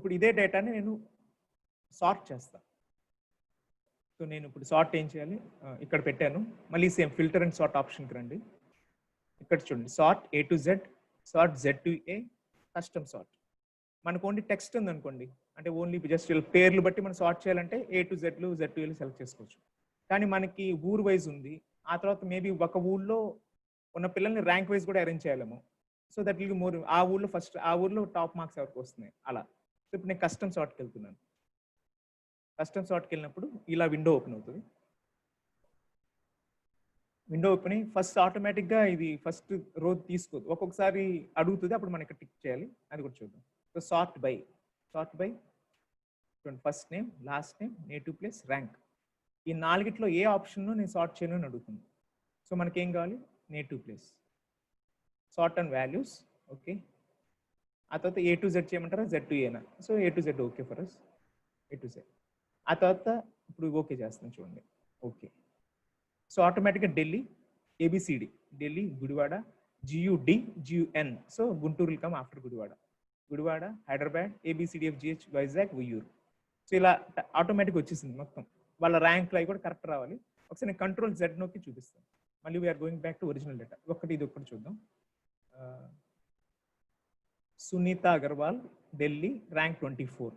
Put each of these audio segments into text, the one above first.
ఇప్పుడు ఇదే డేటాని నేను సార్ట్ చేస్తాను. సో నేను ఇప్పుడు సార్ట్ ఏం చేయాలి, ఇక్కడ పెట్టాను. మళ్ళీ సేమ్ ఫిల్టర్ అండ్ సార్ట్ ఆప్షన్కి రండి. ఇక్కడ చూడండి, sort A to Z, sort Z to A, custom sort. మనకు ఓన్లీ టెక్స్ట్ ఉందనుకోండి, అంటే ఓన్లీ జస్ట్ పేర్లు బట్టి మనం సార్ట్ చేయాలంటే A to Zలు Z to Aలు సెలెక్ట్ చేసుకోవచ్చు. కానీ మనకి ఊరు వైజ్ ఉంది, ఆ తర్వాత మేబీ ఒక ఊళ్ళో ఉన్న పిల్లల్ని ర్యాంక్ వైజ్ కూడా అరేంజ్ చేయాలేమో. సో దట్ విల్ మోర్, ఆ ఊళ్ళో ఫస్ట్ ఆ ఊళ్ళో టాప్ మార్క్స్ ఎవరికి వస్తున్నాయి అలా. సో ఇప్పుడు నేను కస్టమ్ సార్ట్కి వెళ్తున్నాను. కస్టమ్ సార్ట్కి వెళ్ళినప్పుడు ఇలా విండో ఓపెన్ అవుతుంది. విండో ఓపెన్ అయ్యి ఫస్ట్ ఆటోమేటిక్గా ఇది ఫస్ట్ రో తీసుకోదు, ఒక్కొక్కసారి అడుగుతుంది, అప్పుడు మనం ఇక్కడ టిక్ చేయాలి. అది కూడా చూద్దాం. So sort by first name, last name, native place, rank. ఈ నాలుగిట్లో ఏ ఆప్షన్ను నేను సార్ట్ చేయను అని అడుగుతుంది. సో మనకేం కావాలి, native place, sort and values. Okay, ఆ తర్వాత A to Z చేయమంటారా, Z to Aనా? So A to Z okay for us, A to Z. ఆ తర్వాత ఇప్పుడు ఓకే చేస్తాను చూడండి. ఓకే, సో ఆటోమేటిక్గా Delhi ABCD, Delhi, Gudivada, GUN, so Guntur will come after Gudivada, Gudivada, Hyderabad, ABCDFGH, Vizag, Uyyuru. So ఇలా ఆటోమేటిక్ వచ్చేసింది మొత్తం. వాళ్ళ ర్యాంక్లు అవి కూడా కరెక్ట్ రావాలి. ఒకసారి నేను కంట్రోల్ Z నొక్కి చూపిస్తాను. మళ్ళీ we are going back to original data. ఇది ఒక్కటి చూద్దాం. సునీత అగర్వాల్, ఢిల్లీ, ర్యాంక్ 24.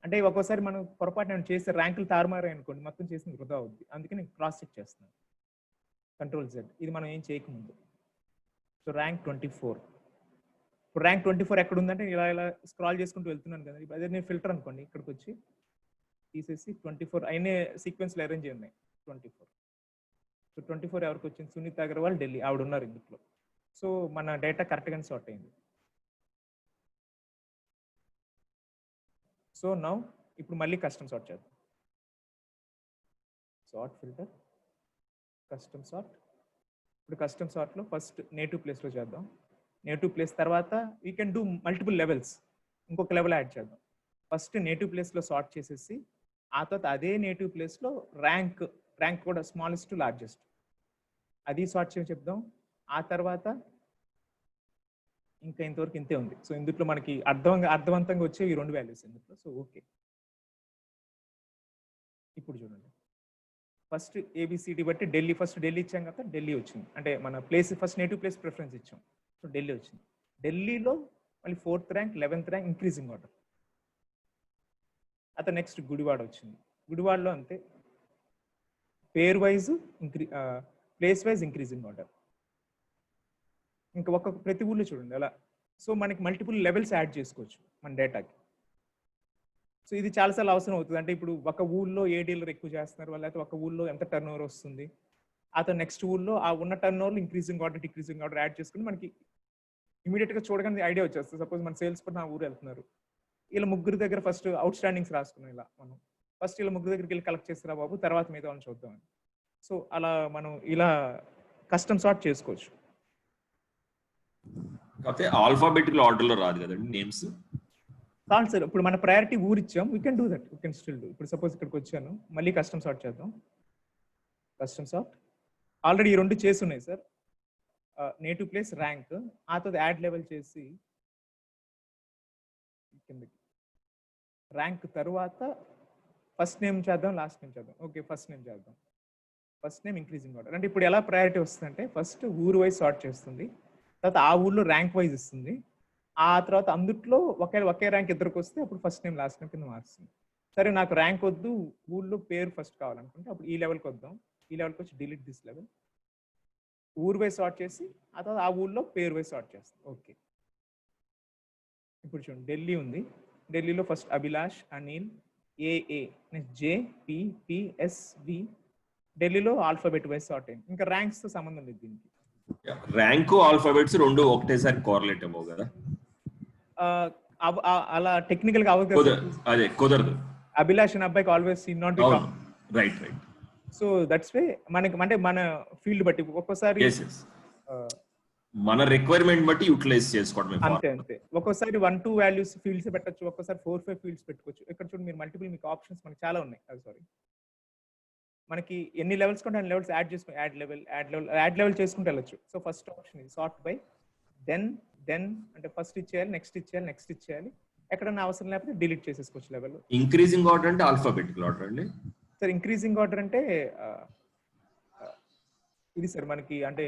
అంటే ఒక్కోసారి మనం పొరపాటు నేను చేస్తే ర్యాంకులు తారుమారాయి అనుకోండి, మొత్తం చేసింది వృధా అవుద్ది. అందుకే నేను క్రాస్ చెక్ చేస్తున్నాను. కంట్రోల్ Z, ఇది మనం ఏం చేయకముందు. So rank 24. ఇప్పుడు ర్యాంక్ 24 ఎక్కడ ఉందంటే ఇలా ఇలా స్క్రాల్ చేసుకుంటూ వెళ్తున్నాను కదా. అదే నేను ఫిల్టర్ అనుకోండి, ఇక్కడికి వచ్చి తీసేసి 24 అయినే సీక్వెన్స్లో అరేంజ్ ఉన్నాయి. 24. సో 24 ఎవరికి వచ్చింది, సునీత అగర్వాల్, ఢిల్లీ, ఆవిడ ఉన్నారు ఇందులో. సో మన డేటా కరెక్ట్గానే సార్ట్ అయింది. సో నౌ ఇప్పుడు మళ్ళీ కస్టమ్ సార్ట్ చేద్దాం. Sort filter, custom sort. ఇప్పుడు కస్టమ్ సార్ట్లో ఫస్ట్ నేటివ్ ప్లేస్లో చేద్దాం. నేటివ్ ప్లేస్ తర్వాత we can do multiple levels, ఇంకొక లెవెల్ యాడ్ చేద్దాం. ఫస్ట్ నేటివ్ ప్లేస్లో సార్ట్ చేసేసి ఆ తర్వాత అదే నేటివ్ ప్లేస్లో ర్యాంక్ కూడా స్మాలెస్ట్ టు లార్జెస్ట్ అది సార్ట్ చేయని చెప్దాం. ఆ తర్వాత ఇంకా ఇంతవరకు ఇంతే ఉంది. సో ఇందులో మనకి అర్థవంతంగా వచ్చే ఈ రెండు వాల్యూస్ ఇందులో. సో ఓకే, ఇప్పుడు చూడండి, ఫస్ట్ ABCD బట్టి ఢిల్లీ, ఫస్ట్ ఢిల్లీ ఇచ్చాం కదా, ఢిల్లీ వచ్చింది. అంటే మన place first native place preference ఇచ్చాం, సో ఢిల్లీ వచ్చింది. ఢిల్లీలో మళ్ళీ 4th rank, 11th rank, increasing order. అతను నెక్స్ట్ గుడివాడ వచ్చింది. గుడివాడలో అంతే, pair wise place wise increasing order. ఇంకా ఒక్కొక్క ప్రతి ఊళ్ళో చూడండి అలా. సో మనకి మల్టిపుల్ లెవెల్స్ యాడ్ చేసుకోవచ్చు మన డేటాకి. సో ఇది చాలాసార్లు అవసరం అవుతుంది. అంటే ఇప్పుడు ఒక ఊళ్ళో ఏ డీలర్ ఎక్కువ చేస్తున్నారు, లేకపోతే ఒక ఊళ్ళో ఎంత టర్న్ ఓవర్ వస్తుంది, అతను నెక్స్ట్ ఊళ్ళో ఆ ఉన్న టర్న్ ఓవర్లో increasing order, decreasing order add చేసుకుని మనకి ఇమీడియట్గా చూడగానే ఐడియా వచ్చేస్తుంది. సపోజ్ మన సేల్స్ పర్సన్ ఆ ఊరు వెళ్తున్నారు, ఇలా ముగ్గురు దగ్గర ఫస్ట్ అవుట్ స్టాండింగ్స్ రాసుకున్నాం. ఇలా మనం ఫస్ట్ ఇలా ముగ్గురు దగ్గరికి వెళ్ళి కలెక్ట్ చేస్తారా బాబు, తర్వాత మీద వాళ్ళని చూద్దామని. సో అలా మనం ఇలా కస్టమ్ సార్ట్ చేసుకోవచ్చు. కాకపోతే ఆల్ఫాబెటికల్ ఆర్డర్లో రాదు కదండి నేమ్స్. చాలు సార్, ఇప్పుడు మన ప్రయారిటీ ఊరు ఇచ్చాం, we can do that, we can still do. ఇప్పుడు సపోజ్ ఇక్కడికి వచ్చాను, మళ్ళీ కస్టమ్ సార్ట్ చేద్దాం. కస్టమ్ సార్ట్ ఆల్రెడీ ఈ రెండు చేసి ఉన్నాయి సార్, నేటివ్ ప్లేస్, ర్యాంక్, ఆ తర్వాత యాడ్ లెవెల్ చేసి ర్యాంక్ తర్వాత ఫస్ట్ నేమ్ చేద్దాం, లాస్ట్ నేమ్ చేద్దాం. ఓకే, ఫస్ట్ నేమ్ చేద్దాం. First name increasing order. అంటే ఇప్పుడు ఎలా ప్రయారిటీ వస్తుందంటే ఫస్ట్ ఊరు వైజ్ సార్ట్ చేస్తుంది, తర్వాత ఆ ఊర్లో ర్యాంక్ వైజ్ ఇస్తుంది, ఆ తర్వాత అందుట్లో ఒకే ర్యాంక్ ఇద్దరికి వస్తే అప్పుడు ఫస్ట్ నేమ్ లాస్ట్ నేమ్ కింద మారుస్తుంది. సరే నాకు ర్యాంక్ వద్దు, ఊళ్ళో పేరు ఫస్ట్ కావాలనుకుంటే అప్పుడు ఈ లెవెల్కి వద్దాం. ఈ లెవెల్కి వచ్చి డిలీట్ దిస్ లెవెల్, ఊరు వైజ్ సార్ట్ చేసి ఆ తర్వాత ఆ ఊళ్ళో పేరు వైజ్ సార్ట్ చేస్తాం. ఓకే, ఇప్పుడు చూడండి, ఢిల్లీ ఉంది. ఢిల్లీలో first Abhilash, Anil, AA, next JPPSV. ఢిల్లీలో ఆల్ఫాబెట్ వైజ్ సార్ట్ అయింది. ఇంకా ర్యాంక్స్ తో సంబంధం లేదు దీనికి. ర్యాంకు ఆల్ఫాబెట్స్ రెండు ఒకటేసారి కోరిలేట్ అవ్వవు కదా, అలా టెక్నికల్ గా అదే కుదరదు. అభిలాష్ అనే అబ్బాయికి always not be right. So that's way మనకి అంటే మన ఫీల్డ్ బట్టి ఒక్కోసారి మన రిక్వైర్మెంట్ బట్టి యూటిలైజ్ చేసుకోవడం అంతే. ఒక్కోసారి 1-2 వాల్యూస్ ఫీల్డ్స్ పెట్టచ్చు, ఒక్కోసారి 4-5 ఫీల్డ్స్ పెట్టుకోవచ్చు. ఇక్కడ చూడండి మీరు మల్టిపుల్, మీకు ఆప్షన్స్ మనకి చాలా ఉన్నాయి. సారీ, మనకి ఎన్ని లెవెల్స్ కొంటే అన్ని లెవెల్స్ యాడ్ చేసుకుని యాడ్ లెవెల్ చేసుకుంటూ వెళ్ళచ్చు. సో ఫస్ట్ ఆప్షన్ ఇది సార్ట్ బై, దెన్ అంటే ఫస్ట్ ఇచ్చేయాలి, నెక్స్ట్ ఇచ్చేయాలి, ఎక్కడన్నా అవసరం లేకపోతే డిలీట్ చేసేసుకోవచ్చు లెవెల్. ఇంక్రీజింగ్ ఆర్డర్ అంటే ఆల్ఫాబెటికల్ ఆర్డర్ అండి. సార్ ఇంక్రీజింగ్ ఆర్డర్ అంటే ఇది సార్ మనకి అంటే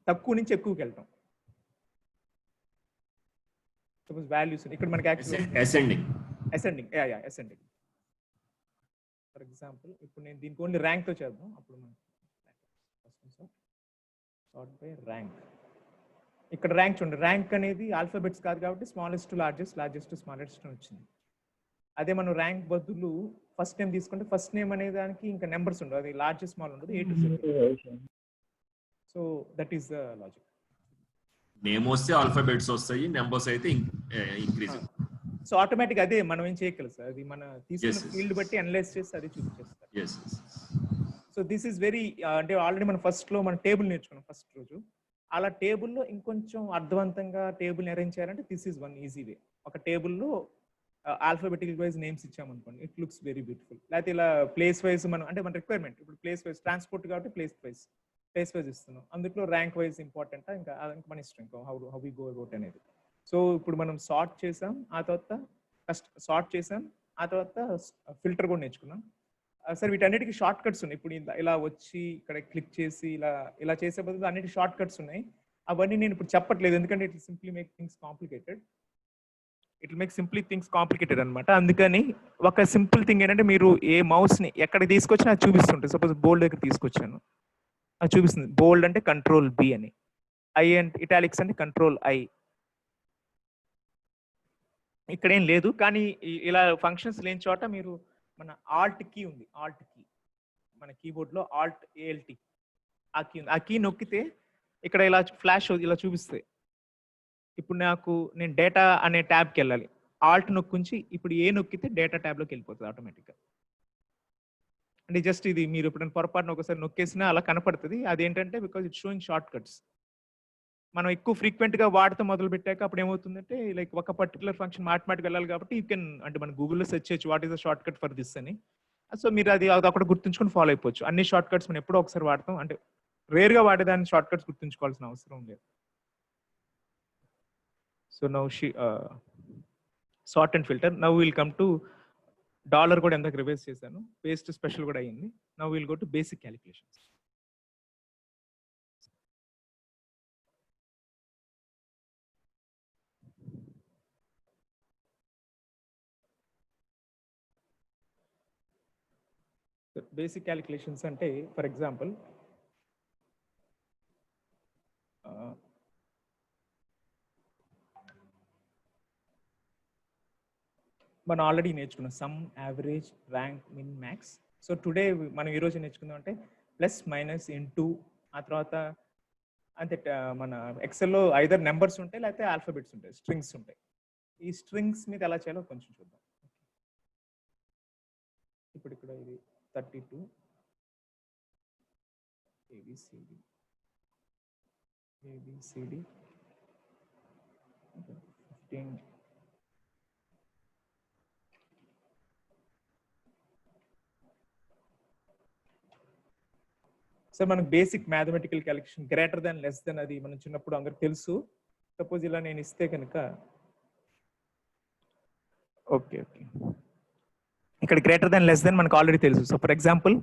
తక్కువ నుంచి ఎక్కువకి వెళ్తాం. సపోజ్ వాల్యూస్ ఇక్కడ మనకి అసెండింగ్ అసెండింగ్. ఫర్ ఎగ్జాంపుల్ ఇప్పుడు నేను దీనికి ఓన్లీ ర్యాంక్ తో చేద్దాం. అప్పుడు సార్ట్ బై ర్యాంక్. ఇక్కడ ర్యాంక్ చూడండి, ర్యాంక్ అనేది ఆల్ఫాబెట్స్ కాదు కాబట్టి smallest to largest, largest to smallest వచ్చింది. అదే మనం ర్యాంక్ బదులు ఫస్ట్ నేమ్ తీసుకుంటే ఫస్ట్ నేమ్ అనే దానికి ఇంకా నెంబర్స్ ఉండవు, అది లార్జెస్ట్ స్మాల్ ఉండదు, A to Z. So that is the logic. Name వస్తే ఆల్ఫాబెట్స్ వస్తాయి, నెంబర్స్ అయితే ఇంక్రీజింగ్. సో ఆటోమేటిక్ అదే మనం ఏం చేయగలం సార్, అది మన తీసుకున్న ఫీల్డ్ బట్టి అనలైజ్ చేసి అది చూపించేస్తారు. సో దిస్ ఈస్ వెరీ అంటే ఆల్రెడీ మనం ఫస్ట్ లో మన టేబుల్ నేర్చుకున్నాం ఫస్ట్ రోజు. అలా టేబుల్లో ఇంకొంచెం అర్థవంతంగా టేబుల్ అరేంజ్ చేయాలంటే this is one easy way. ఒక టేబుల్లో ఆల్ఫాబెటికల్ వైజ్ నేమ్స్ ఇచ్చామనుకోండి, ఇట్ లుక్స్ వెరీ బ్యూటిఫుల్. లేకపోతే ఇలా ప్లేస్ వైజ్ మనం అంటే మన రిక్వైర్మెంట్ ఇప్పుడు ప్లేస్ వైజ్ ట్రాన్స్పోర్ట్ కాబట్టి ప్లేస్ వైజ్ ఇస్తున్నాం, అందులో ర్యాంక్ వైజ్ ఇంపార్టెంట్ ఇంకా మన ఇష్టం ఇంకా హౌ వి గో అబౌట్ అనేది. సో ఇప్పుడు మనం సార్ట్ చేసాం, ఆ తర్వాత ఆ తర్వాత ఫిల్టర్ కూడా నేర్చుకున్నాం. సార్ వీటన్నిటికీ షార్ట్ కట్స్ ఉన్నాయి. ఇప్పుడు ఇలా వచ్చి ఇక్కడ క్లిక్ చేసి ఇలా చేసే బదులు అన్నిటి షార్ట్ కట్స్ ఉన్నాయి. అవన్నీ నేను ఇప్పుడు చెప్పట్లేదు, ఎందుకంటే it simply make things complicated అనమాట. అందుకని ఒక సింపుల్ థింగ్ ఏంటంటే మీరు ఏ మౌస్ని ఎక్కడ తీసుకొచ్చినా అది చూపిస్తుంటుంది. సపోజ్ బోల్డ్ దగ్గర తీసుకొచ్చాను, అది చూపిస్తుంది. బోల్డ్ అంటే కంట్రోల్ బి అని, ఐ అంటే ఇటాలిక్స్ అంటే కంట్రోల్ ఐ. ఇక్కడ ఏం లేదు, కానీ ఇలా ఫంక్షన్స్ లేని చోట మీరు మన ఆల్ట్ కీ ఉంది, ఆల్ట్ కీ మన కీబోర్డ్లో ఆల్ట్ ALT ఆ కీ ఉంది. ఆ కీ నొక్కితే ఇక్కడ ఇలా ఫ్లాష్ ఇలా చూపిస్తాయి. ఇప్పుడు నేను డేటా అనే ట్యాబ్కి వెళ్ళాలి, ఆల్ట్ నొక్కించి ఇప్పుడు ఏ నొక్కితే డేటా ట్యాబ్లోకి వెళ్ళిపోతుంది ఆటోమేటిక్గా. అంటే జస్ట్ ఇది మీరు ఎప్పుడైనా పొరపాటున ఒకసారి నొక్కేసినా అలా కనపడుతుంది. అదేంటంటే because it sowing short cuts. మనం ఎక్కువ ఫ్రీక్వెంట్గా వాడుతూ మొదలు పెట్టాక అప్పుడు ఏమవుతుందంటే లైక్ ఒక పర్టికులర్ ఫంక్షన్ ఆటోమేటిక్ వెళ్ళాలి కాబట్టి యూ కెన్ అంటే మన గూగుల్లో సెర్చ్ చేయొచ్చు what is the short cut for this అని. సో మీరు అది అక్కడ గుర్తుంచుకొని ఫాలో అయిపోవచ్చు. అన్ని షార్ట్ కట్స్ మనం ఎప్పుడో ఒకసారి వాడతాం, అంటే రేర్గా వాడేదాన్ని షార్ట్ కట్స్ గుర్తుంచుకోవాల్సిన అవసరం లేదు. So now sort and filter. Now will come to dollar కూడా ఎంతకు రివైజ్ చేశాను, పేస్ట్ స్పెషల్ కూడా అయ్యింది. Now will go to basic calculations. Basic calculations అంటే ఫర్ ఎగ్జాంపుల్ మనం ఆల్రెడీ నేర్చుకున్నాం సమ్, యావరేజ్, ర్యాంక్, మిన్, మ్యాక్స్. సో టుడే మనం ఈరోజు నేర్చుకుందాం అంటే ప్లస్, మైనస్, ఇంటూ, ఆ తర్వాత అంతే. మన ఎక్సెల్లో ఐదర్ నెంబర్స్ ఉంటాయి లేకపోతే ఆల్ఫాబెట్స్ ఉంటాయి, స్ట్రింగ్స్ ఉంటాయి. ఈ స్ట్రింగ్స్ మీద ఎలా చేయాలో కొంచెం చూద్దాం. ఇప్పుడు ఇక్కడ ఇది 32 ABCD 15. సో మనకు basic mathematical calculation greater than, less than అది మనం చిన్నప్పుడు అందరికి తెలుసు. సపోజ్ ఇలా నేను ఇస్తే కనుక ఓకే ఇక్కడ గ్రేటర్ దాన్, లెస్ దాన్ మనకు ఆల్రెడీ తెలుసు. సో ఫర్ ఎగ్జాంపుల్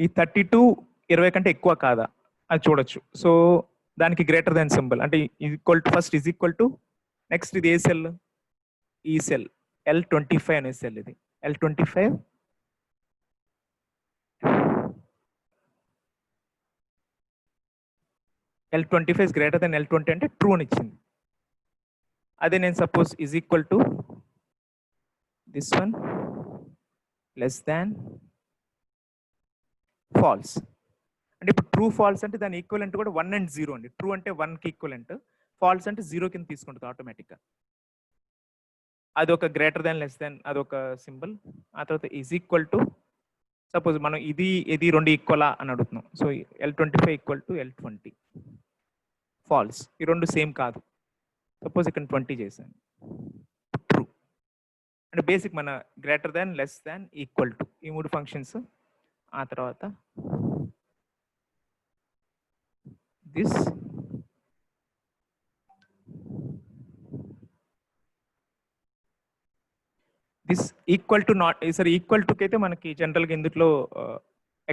ఈ 32 20 కంటే ఎక్కువ కాదా అది చూడొచ్చు. సో దానికి గ్రేటర్ దాన్ సింబల్ అంటే equal to, first is equal to, next ఇది ఏ సెల్, ఈ సెల్ L25 అనే సెల్, ఇది L25 is greater than L20 అంటే ట్రూ అని ఇచ్చింది. అదే నేను suppose is equal to this one less than false అంటే ఇప్పుడు ట్రూ ఫాల్స్ అంటే దాని ఈక్వలెంట్ కూడా 1 and 0 అండి. ట్రూ అంటే 1కి ఈక్వలెంట్, ఫాల్స్ అంటే 0 కింద తీసుకుంటుంది ఆటోమేటిక్గా. అది ఒక గ్రేటర్ దాన్, లెస్ దాన్ అదొక సింబల్. ఆ తర్వాత ఈజ్ ఈక్వల్ టు, సపోజ్ మనం ఇది రెండు ఈక్వలా అని అడుగుతున్నాం. So L25 equal to L20 falls, ఈ రెండు సేమ్ కాదు. సపోజ్ ఇక్కడ 20 చేశాను, ట్రూ. అంటే బేసిక్ మన greater than, less than, equal to ఈ మూడు ఫంక్షన్స్. ఆ తర్వాత this this equal to not సరే ఈక్వల్ టుకి అయితే మనకి జనరల్గా ఇందులో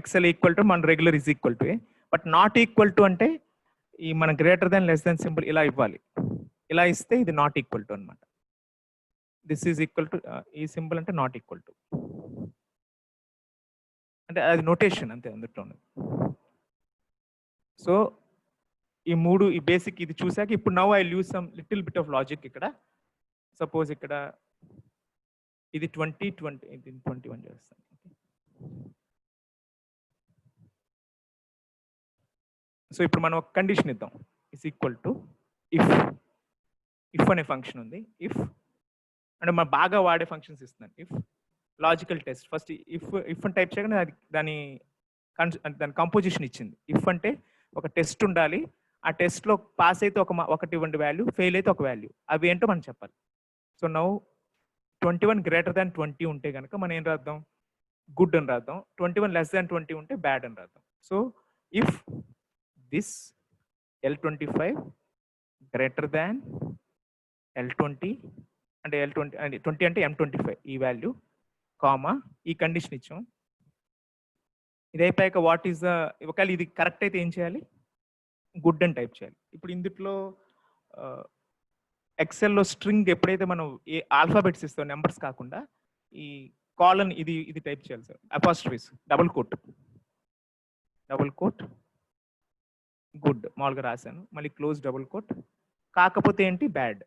ఎక్సెల్ ఈక్వల్ టు మన regular is equal to but not equal to అంటే ఈ మన greater than less than symbol ఇలా ఇవ్వాలి. ఇలా ఇస్తే ఇది నాట్ ఈక్వల్ టు అనమాట. దిస్ ఈజ్ ఈక్వల్ టు ఈ సింబల్ అంటే నాట్ ఈక్వల్ టు అంటే అది నోటేషన్ అంతే అందులో ఉన్నది. సో ఈ మూడు ఈ బేసిక్ ఇది చూసాక ఇప్పుడు now I use some little bit of logic. ఇక్కడ సపోజ్ ఇక్కడ ఇది 20 ఇది 21 చేస్తాను. సో ఇప్పుడు మనం ఒక కండిషన్ ఇద్దాం. ఇస్ ఈక్వల్ టు ఇఫ్ అనే ఫంక్షన్ ఉంది. ఇఫ్ అంటే మనం బాగా వాడే ఫంక్షన్స్ ఇస్తున్నాను. If logical test first if అని టైప్ చేయగానే దాని కంపోజిషన్ ఇచ్చింది. ఇఫ్ అంటే ఒక టెస్ట్ ఉండాలి. ఆ టెస్ట్లో పాస్ అయితే ఒకటి ఇవ్వండి వాల్యూ, ఫెయిల్ అయితే ఒక వాల్యూ. అవి ఏంటో మనం చెప్పాలి. సో నౌ 21 గ్రేటర్ దాన్ 20 ఉంటే కనుక మనం ఏం రాద్దాం? గుడ్ అని రాద్దాం. 21 లెస్ దాన్ 20 ఉంటే బ్యాడ్ అని రాద్దాం. So if this L25 greater than L20 అంటే L20 అంటే 20 అంటే M25 ఈ వాల్యూ కామా ఈ కండిషన్ ఇచ్చాం. ఇది అయిపోయాక వాట్ ఈస్ ద ఒకవేళ ఇది కరెక్ట్ అయితే ఏం చేయాలి? గుడ్ అని టైప్ చేయాలి. ఇప్పుడు ఇందులో ఎక్సెల్లో స్ట్రింగ్ ఎప్పుడైతే మనం ఏ ఆల్ఫాబెట్స్ ఇస్తాం నెంబర్స్ కాకుండా ఈ కాలన్ ఇది టైప్ చేయాలి సార్. అపాస్ట్రఫీస్ డబుల్ కోట్ గుడ్ మామూలుగా రాశాను. మళ్ళీ క్లోజ్ డబుల్ కోట్. కాకపోతే ఏంటి? బ్యాడ్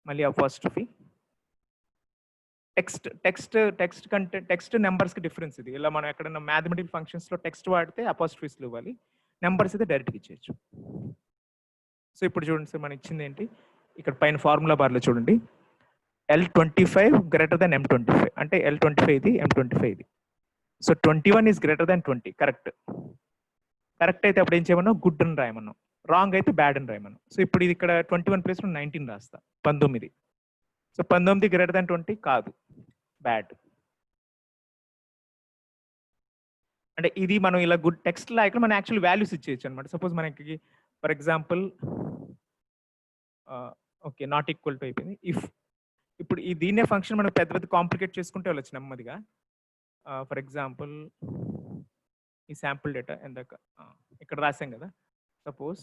మళ్ళీ అపాస్ట్రఫీ. టెక్స్ట్ నెంబర్స్కి డిఫరెన్స్ ఇది. ఇలా మనం ఎక్కడైనా మ్యాథమెటికల్ ఫంక్షన్స్లో టెక్స్ట్ వాడితే అపాస్ట్రఫీస్లు ఇవ్వాలి, నెంబర్స్ అయితే డైరెక్ట్గా ఇచ్చేయచ్చు. సో ఇప్పుడు చూడండి సార్, మనం ఇచ్చింది ఏంటి? ఇక్కడ పైన ఫార్ములా బార్లో చూడండి, L25 గ్రేటర్ దాన్ M25 అంటే L25 ఇది, M25 ఇది. So 21 is greater than 20 correct అయితే అప్పుడు ఏం చేయమన్నాం? గుడ్ అని రాయమన్నాం. రాంగ్ అయితే బ్యాడ్ అని రాయమన్నాం. సో ఇప్పుడు ఇది ఇక్కడ 21 ప్లేస్లో 19 రాస్తా, 19. సో 19 గ్రేటర్ దాన్ 20 కాదు, బ్యాడ్. అంటే ఇది మనం ఇలా గుడ్ టెక్స్ట్ లా ఇక్కడ మనం యాక్చువల్ వాల్యూస్ ఇచ్చేయచ్చు అనమాట. సపోజ్ మనకి for example okay not equal to అయిపోయింది. ఇప్పుడు ఈ దీన్నే ఫంక్షన్ మనం పెద్ద కాంప్లికేట్ చేసుకుంటే వెళ్ళచ్చు నెమ్మదిగా. ఫర్ ఎగ్జాంపుల్ ఈ శాంపుల్ డేటా ఎందాక ఇక్కడ రాసాం కదా. Suppose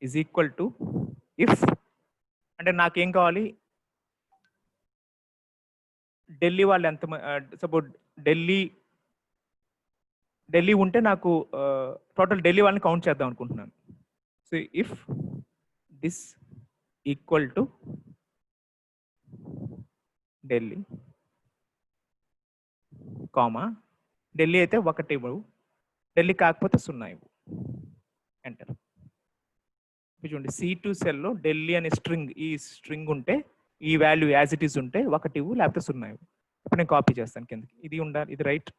is equal to if అంటే నాకేం కావాలి? ఢిల్లీ వాళ్ళు ఎంత సపోజ్ ఢిల్లీ ఉంటే నాకు టోటల్ ఢిల్లీ వాళ్ళని కౌంట్ చేద్దాం అనుకుంటున్నాను. So if this equal to Delhi comma Delhi అయితే 1 ఇవ్వవు, ఢిల్లీ కాకపోతే 0 ఇవ్వు, ఎంటర్. చూడండి C2 సెల్లో ఢిల్లీ అనే స్ట్రింగ్ ఉంటే ఈ వాల్యూ యాజ్ ఇట్ ఈస్ ఉంటే 1 ఇవ్వు, లేకపోతే 0 ఇవ్వు. ఇప్పుడు నేను కాపీ చేస్తాను కిందకి. ఇది ఉండాలి, ఇది రైట్.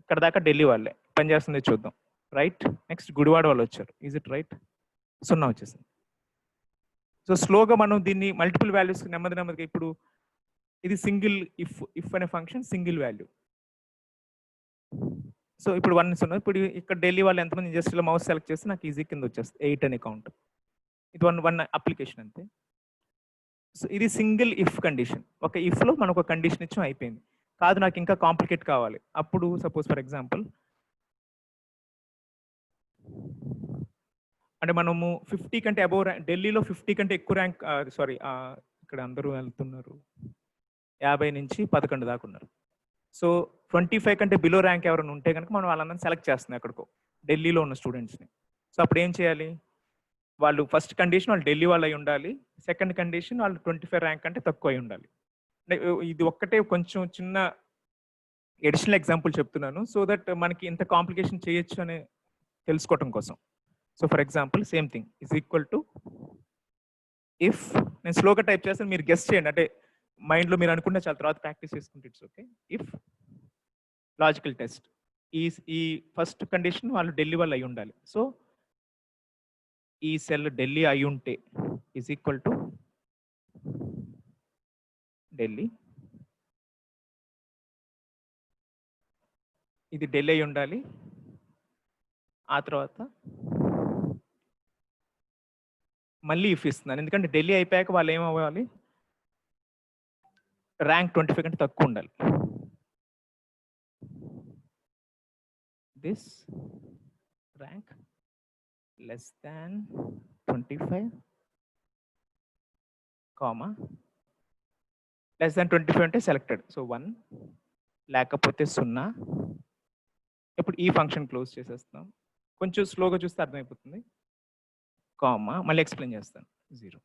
ఇక్కడ దాకా ఢిల్లీ వాళ్ళే పని చేస్తుంది చూద్దాం. రైట్. నెక్స్ట్ గుడివాడ వాళ్ళు వచ్చారు. Is it right? 0 వచ్చేసింది. సో స్లోగా మనం దీన్ని మల్టిపుల్ వాల్యూస్ నెమ్మదిగా ఇప్పుడు ఇది సింగిల్ ఇఫ్ అనే ఫంక్షన్ సింగిల్ వాల్యూ. సో ఇప్పుడు 1 0. ఇప్పుడు ఇక్కడ ఢిల్లీ వాళ్ళు ఎంతమంది జస్ట్ ఇలా మౌస్ సెలెక్ట్ చేస్తే నాకు ఈజీ కింద వచ్చేస్తుంది 8 అనే కౌంట్. ఇది వన్ అప్లికేషన్ అంతే. సో ఇది సింగిల్ ఇఫ్ కండిషన్. ఒక ఇఫ్లో మనం ఒక కండిషన్ ఇచ్చాం, అయిపోయింది. కాదు నాకు ఇంకా కాంప్లికేట్ కావాలి, అప్పుడు సపోజ్ ఫర్ ఎగ్జాంపుల్ అంటే మనము 50 కంటే అబోవ్ ఢిల్లీలో 50 కంటే ఎక్కువ ర్యాంక్ ఇక్కడ అందరూ వెళ్తున్నారు 50 నుంచి 11 దాకా ఉన్నారు. సో 25 కంటే బిలో ర్యాంక్ ఎవరైనా ఉంటే కనుక మనం వాళ్ళందరినీ సెలెక్ట్ చేస్తున్నాం ఎక్కడికో ఢిల్లీలో ఉన్న స్టూడెంట్స్ని. సో అప్పుడు ఏం చేయాలి? వాళ్ళు ఫస్ట్ కండిషన్ వాళ్ళు ఢిల్లీ వాళ్ళు అయి ఉండాలి, సెకండ్ కండిషన్ వాళ్ళు 25 ర్యాంక్ అంటే తక్కువ అయి ఉండాలి. ఇది ఒక్కటే కొంచెం చిన్న ఎడిషనల్ ఎగ్జాంపుల్ చెప్తున్నాను, సో దట్ మనకి ఇంత కాంప్లికేషన్ చేయొచ్చు అని తెలుసుకోవటం కోసం. So for example same thing is equal to if, నేను స్లోగా టైప్ చేస్తాను, మీరు గెస్ చేయండి. అంటే మైండ్లో మీరు అనుకుంటే చాలా, తర్వాత ప్రాక్టీస్ చేసుకుంటే it's okay. If logical test ఈ ఫస్ట్ కండిషన్ వాళ్ళు ఢిల్లీ వాళ్ళు అయి ఉండాలి. సో ఈ సెల్ ఢిల్లీ అయి ఉంటే ఈజ్ ఈక్వల్ టు ఢిల్లీ, ఇది ఢిల్లీ అయి ఉండాలి. ఆ తర్వాత మళ్ళీ ఇఫ్ ఇస్తున్నాను, ఎందుకంటే ఢిల్లీ అయిపోయాక వాళ్ళు ఏమవ్వాలి, ర్యాంక్ 25 కంటే తక్కువ ఉండాలి. This rank less than 25 comma less than 25 అంటే సెలెక్టెడ్, సో 1 లేకపోతే 0. ఇప్పుడు ఈ ఫంక్షన్ క్లోజ్ చేసేస్తాం, కొంచెం స్లోగా చూస్తే అర్థమైపోతుంది. కామా మళ్ళీ ఎక్స్ప్లెయిన్ చేస్తాను 0.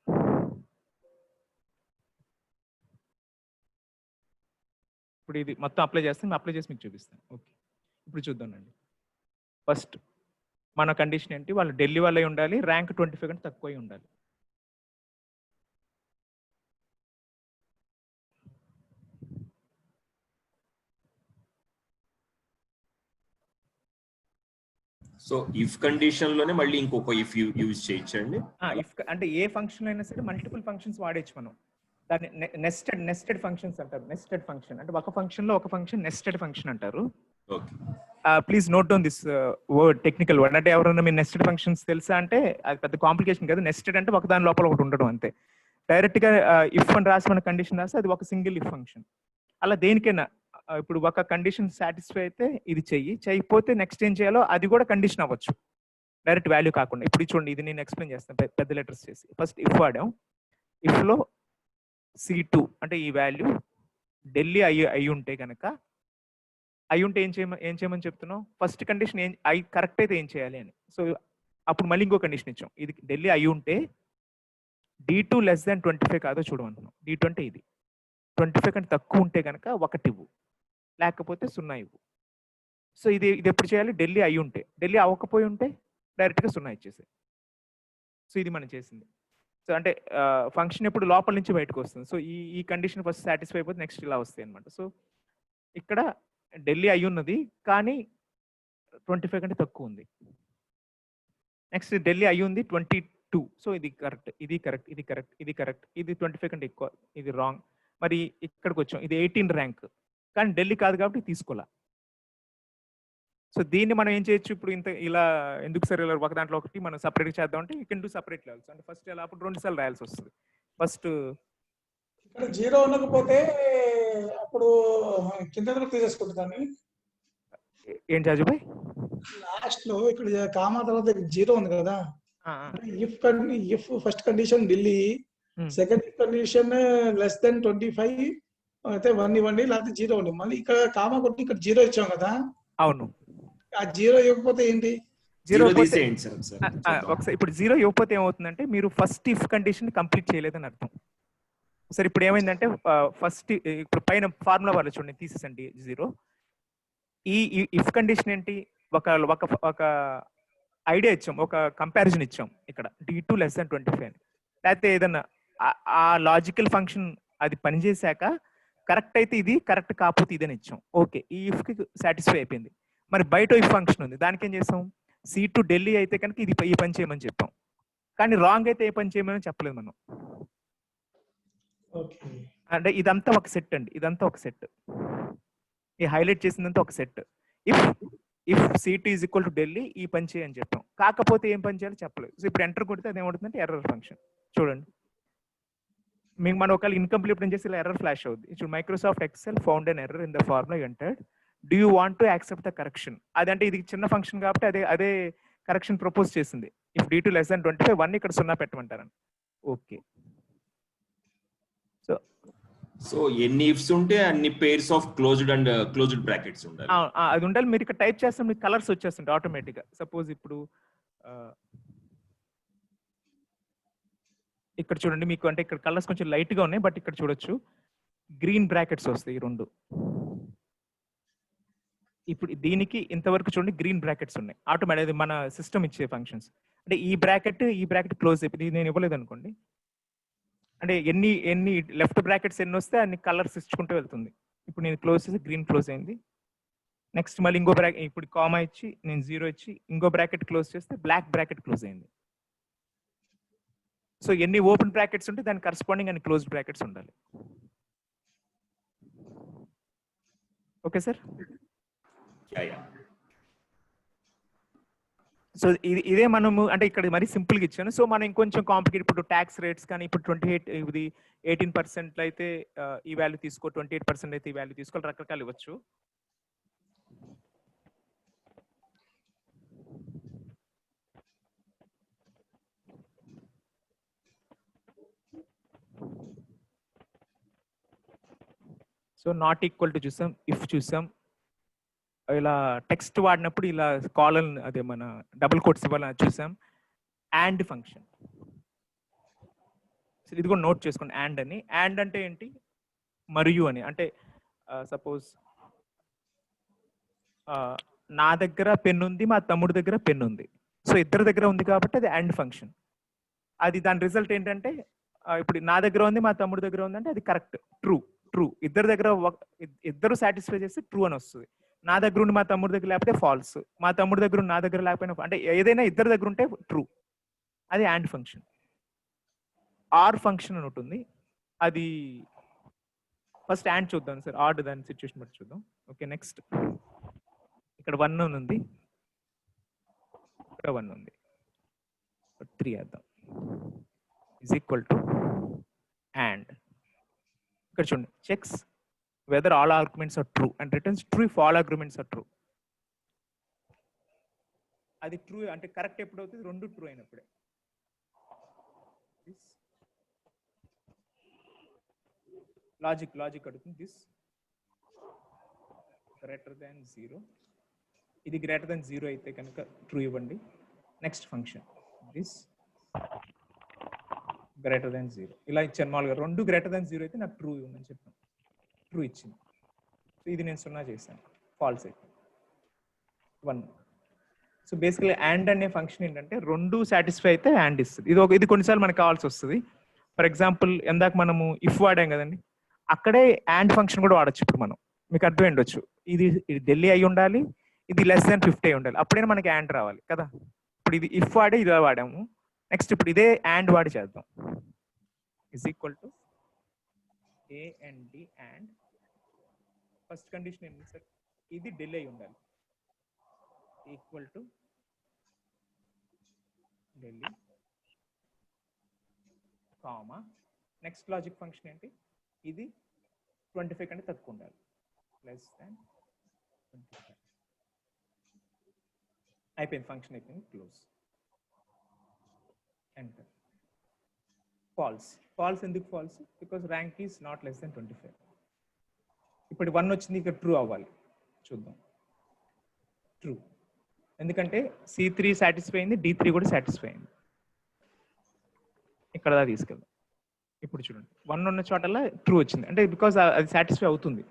ఇప్పుడు ఇది మొత్తం అప్లై చేస్తాను, అప్లై చేసి మీకు చూపిస్తాను. ఓకే, ఇప్పుడు చూద్దామండి. ఫస్ట్ మన కండిషన్ ఏంటి, వాళ్ళు ఢిల్లీ వాళ్ళే ఉండాలి, ర్యాంక్ 25 కంటే తక్కువై ఉండాలి. సో ఇఫ్ కండిషన్ లోనే మళ్ళీ ఇంకొక ఇఫ్ యూజ్ చేయొచ్చండి. ఇఫ్ అంటే ఏ ఫంక్షన్ అయినా సరే మల్టిపుల్ ఫంక్షన్స్ వాడేచ్చు మనం. దాన్ని నెస్టెడ్ ఫంక్షన్స్ అంటారు. నెస్టెడ్ ఫంక్షన్ అంటే ఒక ఫంక్షన్ లో ఒక ఫంక్షన్ నెస్టెడ్ ఫంక్షన్ అంటారు. Okay, please note down this word, technical word. అంటే ఎవరైనా మీరు నెస్టెడ్ ఫంక్షన్స్ తెలుసా అంటే అది పెద్ద కాంప్లికేషన్ కాదు. నెస్టెడ్ అంటే ఒక దాని లోపల ఒకటి ఉండడం అంతే. డైరెక్ట్ గా ఇఫ్ అని రాసి మన కండిషన్ రాసి అది ఒక సింగిల్ ఇఫ్ ఫంక్షన్. అలా దేనికైనా ఇప్పుడు ఒక కండిషన్ సాటిస్ఫై అయితే ఇది చేయకపోతే నెక్స్ట్ ఏం చేయాలో అది కూడా కండిషన్ అవ్వచ్చు, డైరెక్ట్ వాల్యూ కాకుండా. ఇప్పుడు చూడండి, ఇది నేను ఎక్స్ప్లెయిన్ చేస్తాను పెద్ద లెటర్స్ చేసి. ఫస్ట్ ఇఫ్ వాడాం, ఇఫ్ లో C2 అంటే ఈ వాల్యూ ఢిల్లీ అయి ఉంటే కనుక, అయి ఉంటే ఏం చేయమని చెప్తున్నాం, ఫస్ట్ కండిషన్ కరెక్ట్ అయితే ఏం చేయాలి అని. సో అప్పుడు మళ్ళీ ఇంకో కండిషన్ ఇచ్చాం, ఇది ఢిల్లీ అయి ఉంటే D2 లెస్ దాన్ 25 కాదో చూడమంటున్నాం. D2 అంటే ఇది 25 కంటే తక్కువ ఉంటే కనుక 1 ఇవ్వు, లేకపోతే 0 ఇవ్వు. సో ఇది ఎప్పుడు చేయాలి, ఢిల్లీ అయి ఉంటే. ఢిల్లీ అవ్వకపోయి ఉంటే డైరెక్ట్గా 0 ఇచ్చేసాయి. సో ఇది మనం చేసింది. సో అంటే ఫంక్షన్ ఎప్పుడు లోపల నుంచి బయటకు వస్తుంది. సో ఈ కండిషన్ ఫస్ట్ సాటిస్ఫై అయిపోతే నెక్స్ట్ ఇలా వస్తాయి అనమాట. సో ఇక్కడ ఢిల్లీ అయి ఉన్నది కానీ 25 కంటే తక్కువ ఉంది. నెక్స్ట్ ఢిల్లీ అయి ఉంది 22. సో ఇది కరెక్ట్, ఇది కరెక్ట్, ఇది కరెక్ట్, ఇది కరెక్ట్, ఇది 25 కంటే ఎక్కువ, ఇది రాంగ్. మరి ఇక్కడికి వచ్చాం, ఇది 18 ర్యాంక్ కానీ ఢిల్లీ కాదు కాబట్టి తీసుకోలే. సో దీన్ని మనం ఏం చేయొచ్చు, ఇప్పుడు ఇలా ఎందుకు సరే ఇలా ఒక దాంట్లో ఒకటి మనం సపరేట్గా చేద్దాం అంటే you can do separate levels. అంటే ఫస్ట్ ఎలా అప్పుడు 2 సార్లు రాయాల్సి వస్తుంది. ఫస్ట్ ఇక్కడ 0 ఉండకపోతే అప్పుడు కింద తీసేసుకుంటాను. ఏం చాజుబాయ్, లాస్ట్ లో ఇక్కడ కామా తర్వాత 0 ఉంది కదా, if first condition Delhi, second condition less than 25 అయితే 1 ఇవ్వండి, లేకపోతే 0 ఇవ్వండి. మళ్ళీ ఇక్కడ కామా కొట్టి ఇక్కడ 0 ఇచ్చాం కదా. అవును, ఆ 0 ఇవ్వకపోతే ఏంటి, 0 ఒకసారి ఇప్పుడు 0 ఇవ్వకపోతే ఏమవుతుందంటే మీరు ఫస్ట్ ఇఫ్ కండిషన్ కంప్లీట్ చేయలేదని అర్థం. సరే ఇప్పుడు ఏమైందంటే ఫస్ట్ ఇప్పుడు పైన ఫార్ములా వాళ్ళు చూడండి తీసేసండి 0. ఈ ఇఫ్ కండిషన్ ఏంటి, ఒక ఐడియా ఇచ్చాం, ఒక కంపారిజన్ ఇచ్చాం ఇక్కడ D2 లెస్ దాన్ 25 అని. లేకపోతే ఏదన్నా ఆ లాజికల్ ఫంక్షన్ అది పనిచేశాక కరెక్ట్ అయితే ఇది, కరెక్ట్ కాకపోతే ఇదని ఇచ్చాం. ఓకే, ఈ ఇఫ్కి సాటిస్ఫై అయిపోయింది. మరి బయట ఇఫ్ ఫంక్షన్ ఉంది, దానికి ఏం చేస్తాం, C2 ఢిల్లీ అయితే కనుక ఇది ఈ పని చేయమని చెప్పాం, కానీ రాంగ్ అయితే ఏ పని చేయమని చెప్పలేదు మనం. అంటే ఇదంతా ఒక సెట్ అండి, ఇదంతా ఒక సెట్, ఈ హైలైట్ చేసిందంతా ఒక set. If C2 is equal to Delhi ఈ పని చేయని చెప్పాం, కాకపోతే ఏం పని చేయాలో చెప్పలేదు. సో ఇప్పుడు ఎంటర్ కొడితే అది ఏమవుతుందంటే ఎర్రర్ ఫంక్షన్. చూడండి మీకు మనం ఒకవేళ ఇన్కంప్లీట్ అని చేసి ఇలా ఎర్రర్ ఫ్లాష్ అవుతుంది. ఇప్పుడు Microsoft Excel found an error in the formula entered, do you want to accept the correction. అదంటే ఇది చిన్న ఫంక్షన్ కాబట్టి అదే కరెక్షన్ ప్రపోజ్ చేసింది. ఇఫ్ D2 లెస్ దాన్ 25 1 ఇక్కడ 0 పెట్టమంటారని. ఓకే, సో ఎన్ని ఇఫ్స్ ఉంటే అన్ని pairs of closed and closed brackets ఉండాలి. అది ఉండాలి. మీరు ఇక్కడ టైప్ చేస్తే మీకు కలర్స్ వచ్చేస్తుంటాయి ఆటోమేటిక్ గా. సపోజ్ ఇప్పుడు ఇక్కడ చూడండి, మీకు అంటే ఇక్కడ కలర్స్ కొంచెం లైట్ గా ఉన్నాయి, బట్ ఇక్కడ చూడొచ్చు గ్రీన్ బ్రాకెట్స్ వస్తాయి ఈ రెండు. ఇప్పుడు దీనికి ఇంతవరకు చూడండి గ్రీన్ బ్రాకెట్స్ ఉన్నాయి ఆటోమేటిక్, అది మన సిస్టమ్ ఇచ్చే ఫంక్షన్స్. అంటే ఈ బ్రాకెట్ క్లోజ్ అయిపోయింది, నేను ఇవ్వలేదు అనుకోండి, అంటే ఎన్ని లెఫ్ట్ బ్రాకెట్స్ ఎన్ని వస్తే అన్ని కలర్స్ ఇచ్చుకుంటూ వెళ్తుంది. ఇప్పుడు నేను క్లోజ్ చేసి గ్రీన్ క్లోజ్ అయింది. నెక్స్ట్ మళ్ళీ ఇంకో బ్రాకెట్, ఇప్పుడు కామా ఇచ్చి నేను 0 ఇచ్చి ఇంకో బ్రాకెట్ క్లోజ్ చేస్తే బ్లాక్ బ్రాకెట్ క్లోజ్ అయింది. సో ఎన్ని ఓపెన్ బ్రాకెట్స్ ఉంటే దానికి కరస్పాండింగ్ అన్ని క్లోజ్ బ్రాకెట్స్ ఉండాలి. Okay sir. సో ఇదే మనము అంటే ఇక్కడ మరీ సింపుల్గా ఇచ్చాను. సో మనం ఇంకొంచెం కాంప్లికేట్, ఇప్పుడు ట్యాక్స్ రేట్స్ కానీ ఇప్పుడు 28 ఇది 18% అయితే ఈ వాల్యూ తీసుకో, 28% అయితే ఈ వాల్యూ తీసుకోవాలి, రకరకాలు ఇవ్వచ్చు. సో నాట్ ఈక్వల్ టు చూసాం, ఇఫ్ చూసాం, ఇలా టెక్స్ట్ వాడినప్పుడు ఇలా కాలన్ అదే మన డబుల్ కోట్స్ ఇవ్వాలని చూసాం. అండ్ ఫంక్షన్, ఇది కూడా నోట్ చేసుకోండి. అండ్ అని, అండ్ అంటే ఏంటి, మరియు అని. అంటే సపోజ్ నా దగ్గర పెన్ ఉంది, మా తమ్ముడి దగ్గర పెన్ ఉంది, సో ఇద్దరి దగ్గర ఉంది కాబట్టి అది అండ్ ఫంక్షన్. అది దాని రిజల్ట్ ఏంటంటే ఇప్పుడు నా దగ్గర ఉంది మా తమ్ముడి దగ్గర ఉంది అంటే అది కరెక్ట్, ట్రూ. ట్రూ ఇద్దరి దగ్గర ఇద్దరు సాటిస్ఫై చేస్తే ట్రూ అని వస్తుంది. నా దగ్గర ఉండి మా తమ్ముడి దగ్గర లేకపోతే ఫాల్స్, మా తమ్ముడి దగ్గర నా దగ్గర లేకపోయినా, అంటే ఏదైనా ఇద్దరి దగ్గర ఉంటే ట్రూ, అది అండ్ ఫంక్షన్. ఆర్ ఫంక్షన్ అని ఉంటుంది, అది ఫస్ట్ అండ్ చూద్దాం సార్, ఆర్ దాని సిచ్యువేషన్ బట్టి చూద్దాం. ఓకే, నెక్స్ట్ ఇక్కడ 1 ఉంది, ఇక్కడ 1 ఉంది, 3 వేద్దాం, is equal to and. ఇక్కడ చూడండి, checks whether all arguments are true and returns true if all arguments are true. అది ట్రూ అంటే కరెక్ట్ ఎప్పుడు అవుతుంది, రెండు ట్రూ అయినప్పుడే. లాజిక్ అడుగుతుంది, దిస్ గ్రేటర్ దాన్ 0, ఇది గ్రేటర్ దాన్ 0 అయితే కనుక ట్రూ ఇవ్వండి. Next function this greater than 0, ఇలా ఇచ్చాను మామూలుగా. రెండు గ్రేటర్ దాన్ 0 అయితే నాకు ట్రూ ఇవ్వమని చెప్పాను, ట్రూ ఇచ్చింది. సో ఇది నేను 0 చేశాను, ఫాల్స్ అయితే 1. సో బేసికలీ అండ్ అనే ఫంక్షన్ ఏంటంటే రెండు సాటిస్ఫై అయితే అండ్ ఇస్తుంది. ఇది కొన్నిసార్లు మనకు కావాల్సి వస్తుంది. ఫర్ ఎగ్జాంపుల్ ఇందాక మనము ఇఫ్ వాడాం కదండి, అక్కడే అండ్ ఫంక్షన్ కూడా వాడచ్చు. ఇప్పుడు మనం మీకు అర్థం ఉండొచ్చు, ఇది ఢిల్లీ అయి ఉండాలి, ఇది లెస్ దాన్ 50 అయి ఉండాలి, అప్పుడైనా మనకి అండ్ రావాలి కదా. ఇప్పుడు ఇది ఇఫ్ వాడే ఇది వాడాము, నెక్స్ట్ ఇప్పుడు ఇదే అండ్ వాడి చేద్దాం. Is equal to A and D and first condition ఏంటి సార్, ఇది ఢిల్లీ అయి ఉండాలి, equal to Delhi comma next logic function ఏంటి, ఇది 25 కంటే తక్కువ ఉండాలి, లెస్ దాన్ 25. అయిపోయింది, ఫంక్షన్ అయిపోయింది, క్లోజ్, ఎంటర్. ఫాల్స్ ఎందుకు false, because rank is not less than 25. ఇప్పుడు 1 వచ్చింది, ఇక్కడ ట్రూ అవ్వాలి, చూద్దాం. ట్రూ ఎందుకంటే C3 సాటిస్ఫై అయింది, D3 కూడా సాటిస్ఫై అయింది. ఇక్కడ దా తీసుకెళ్దాం. ఇప్పుడు చూడండి 1 ఉన్న చోటలా ట్రూ వచ్చింది, అంటే బికాస్ అది సాటిస్ఫై అవుతుంది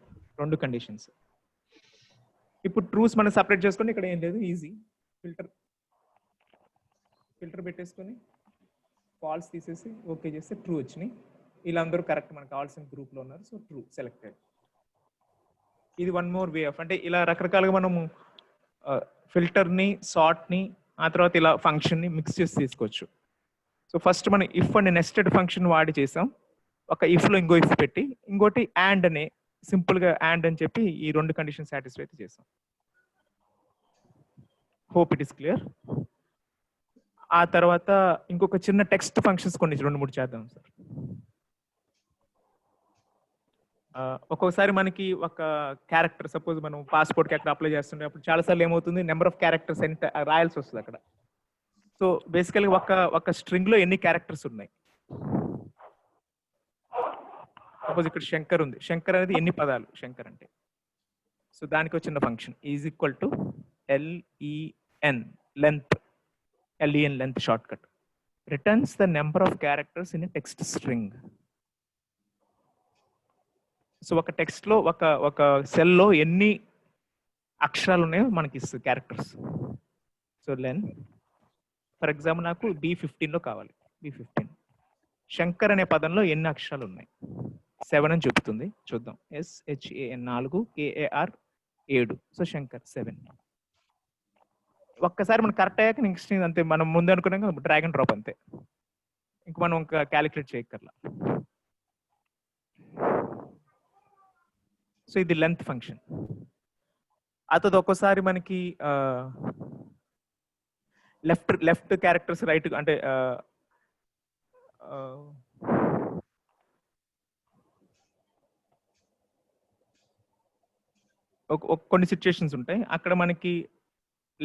రెండు కండిషన్స్. ఇప్పుడు ట్రూస్ మనం సపరేట్ చేసుకొని ఇక్కడ ఏం లేదు, ఈజీ ఫిల్టర్ పెట్టేసుకొని ఫాల్స్ తీసేసి ఓకే చేస్తే ట్రూ వచ్చినాయి. వీళ్ళందరూ కరెక్ట్ మనకు కావాల్సిన గ్రూప్లో ఉన్నారు, సో ట్రూ సెలెక్టెడ్. ఇది వన్ మోర్ వే ఆఫ్, అంటే ఇలా రకరకాలుగా మనము ఫిల్టర్ని, సార్ట్ని, ఆ తర్వాత ఇలా ఫంక్షన్ని మిక్స్ చేసి తీసుకోవచ్చు. సో ఫస్ట్ మనం ఇఫ్ అనే నెస్టెడ్ ఫంక్షన్ వాడి చేసాం, ఒక ఇఫ్లో ఇంకో ఇఫ్ పెట్టి, ఇంకోటి అండ్ అనే సింపుల్గా అండ్ అని చెప్పి ఈ రెండు కండిషన్ సాటిస్ఫై అయితే చేసాం. Hope it is clear. ఆ తర్వాత ఇంకొక చిన్న టెక్స్ట్ ఫంక్షన్స్ కొన్ని 2-3 చేద్దాం సార్. ఒక్కొక్కసారి మనకి ఒక క్యారెక్టర్, సపోజ్ మనం పాస్పోర్ట్ క్యారెక్టర్ అప్లై చేస్తుంటే అప్పుడు చాలాసార్లు ఏమవుతుంది, నెంబర్ ఆఫ్ క్యారెక్టర్స్ ఎంత రాయాల్సి వస్తుంది అక్కడ. సో బేసికల్గా ఒక స్ట్రింగ్ లో ఎన్ని క్యారెక్టర్స్ ఉన్నాయి, సపోజ్ ఇక్కడ శంకర్ ఉంది, శంకర్ అనేది ఎన్ని పదాలు శంకర్ అంటే. సో దానికి వచ్చిన function is equal to LEN length, LEN length short cut, returns the number of characters in text string. So ఒక టెక్స్ట్ లో ఒక సెల్ లో ఎన్ని అక్షరాలు ఉన్నాయో మనకి ఇస్తుంది క్యారెక్టర్స్. సో లెన్ ఫర్ ఎగ్జాంపుల్ నాకు B15 లో కావాలి, B15. శంకర్ అనే పదంలో ఎన్ని అక్షరాలు ఉన్నాయి, 7 అని చెప్తుంది, చూద్దాం. SHAN 4, KAR 7, so Shankar 7. ఒక్కసారి మనం కరెక్ట్ అయ్యాక నెక్స్ట్ అంతే, మనం ముందు అనుకున్నాం డ్రాగ్ అండ్ డ్రాప్ అంతే, ఇంక మనం ఇంకా క్యాలిక్యులేట్ చేయక్కర్లా. సో ఇది లెంత్ ఫంక్షన్. అతది ఒక్కోసారి మనకి లెఫ్ట్ క్యారెక్టర్స్ రైట్ అంటే కొన్ని సిచ్యుయేషన్స్ ఉంటాయి అక్కడ మనకి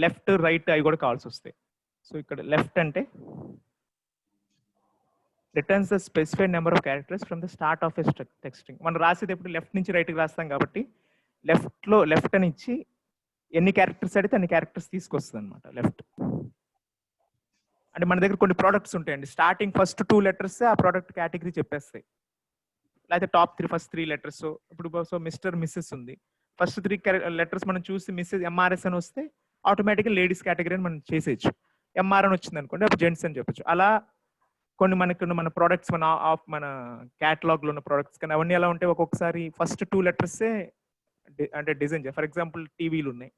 లెఫ్ట్ రైట్ అవి కూడా కావాల్సి వస్తాయి. సో ఇక్కడ లెఫ్ట్ అంటే returns the specified number of characters from the start of a text string. మనం రాసేది ఎప్పుడు లెఫ్ట్ నుంచి రైట్కి రాస్తాం కాబట్టి లెఫ్ట్ అని ఇచ్చి ఎన్ని క్యారెక్టర్స్ అడిగితే అన్ని క్యారెక్టర్స్ తీసుకొస్తుంది అనమాట లెఫ్ట్. అంటే మన దగ్గర కొన్ని ప్రోడక్ట్స్ ఉంటాయండి, స్టార్టింగ్ ఫస్ట్ 2 letters ఆ ప్రోడక్ట్ కేటగిరీ చెప్పేస్తాయి, లేకపోతే టాప్ 3 ఫస్ట్ 3 letters. ఇప్పుడు సో మిస్టర్ మిస్సెస్ ఉంది, ఫస్ట్ 3 letters మనం చూసి మిస్సెస్ ఎంఆర్ఎస్ అని వస్తే ఆటోమేటిక్గా లేడీస్ కేటగిరీ అని మనం చేసేయచ్చు. ఎంఆర్ అని వచ్చింది అనుకోండి అప్పుడు జెంట్స్ అని చెప్పచ్చు. అలా కొన్ని మన ప్రోడక్ట్స్ మన క్యాటలాగ్ లో ఉన్న ప్రోడక్ట్స్ కానీ అవన్నీ ఎలా ఉంటాయి, ఒక్కొక్కసారి ఫస్ట్ 2 letters అంటే డిజైన్ ఫర్ ఎగ్జాంపుల్ టీవీలు ఉన్నాయి,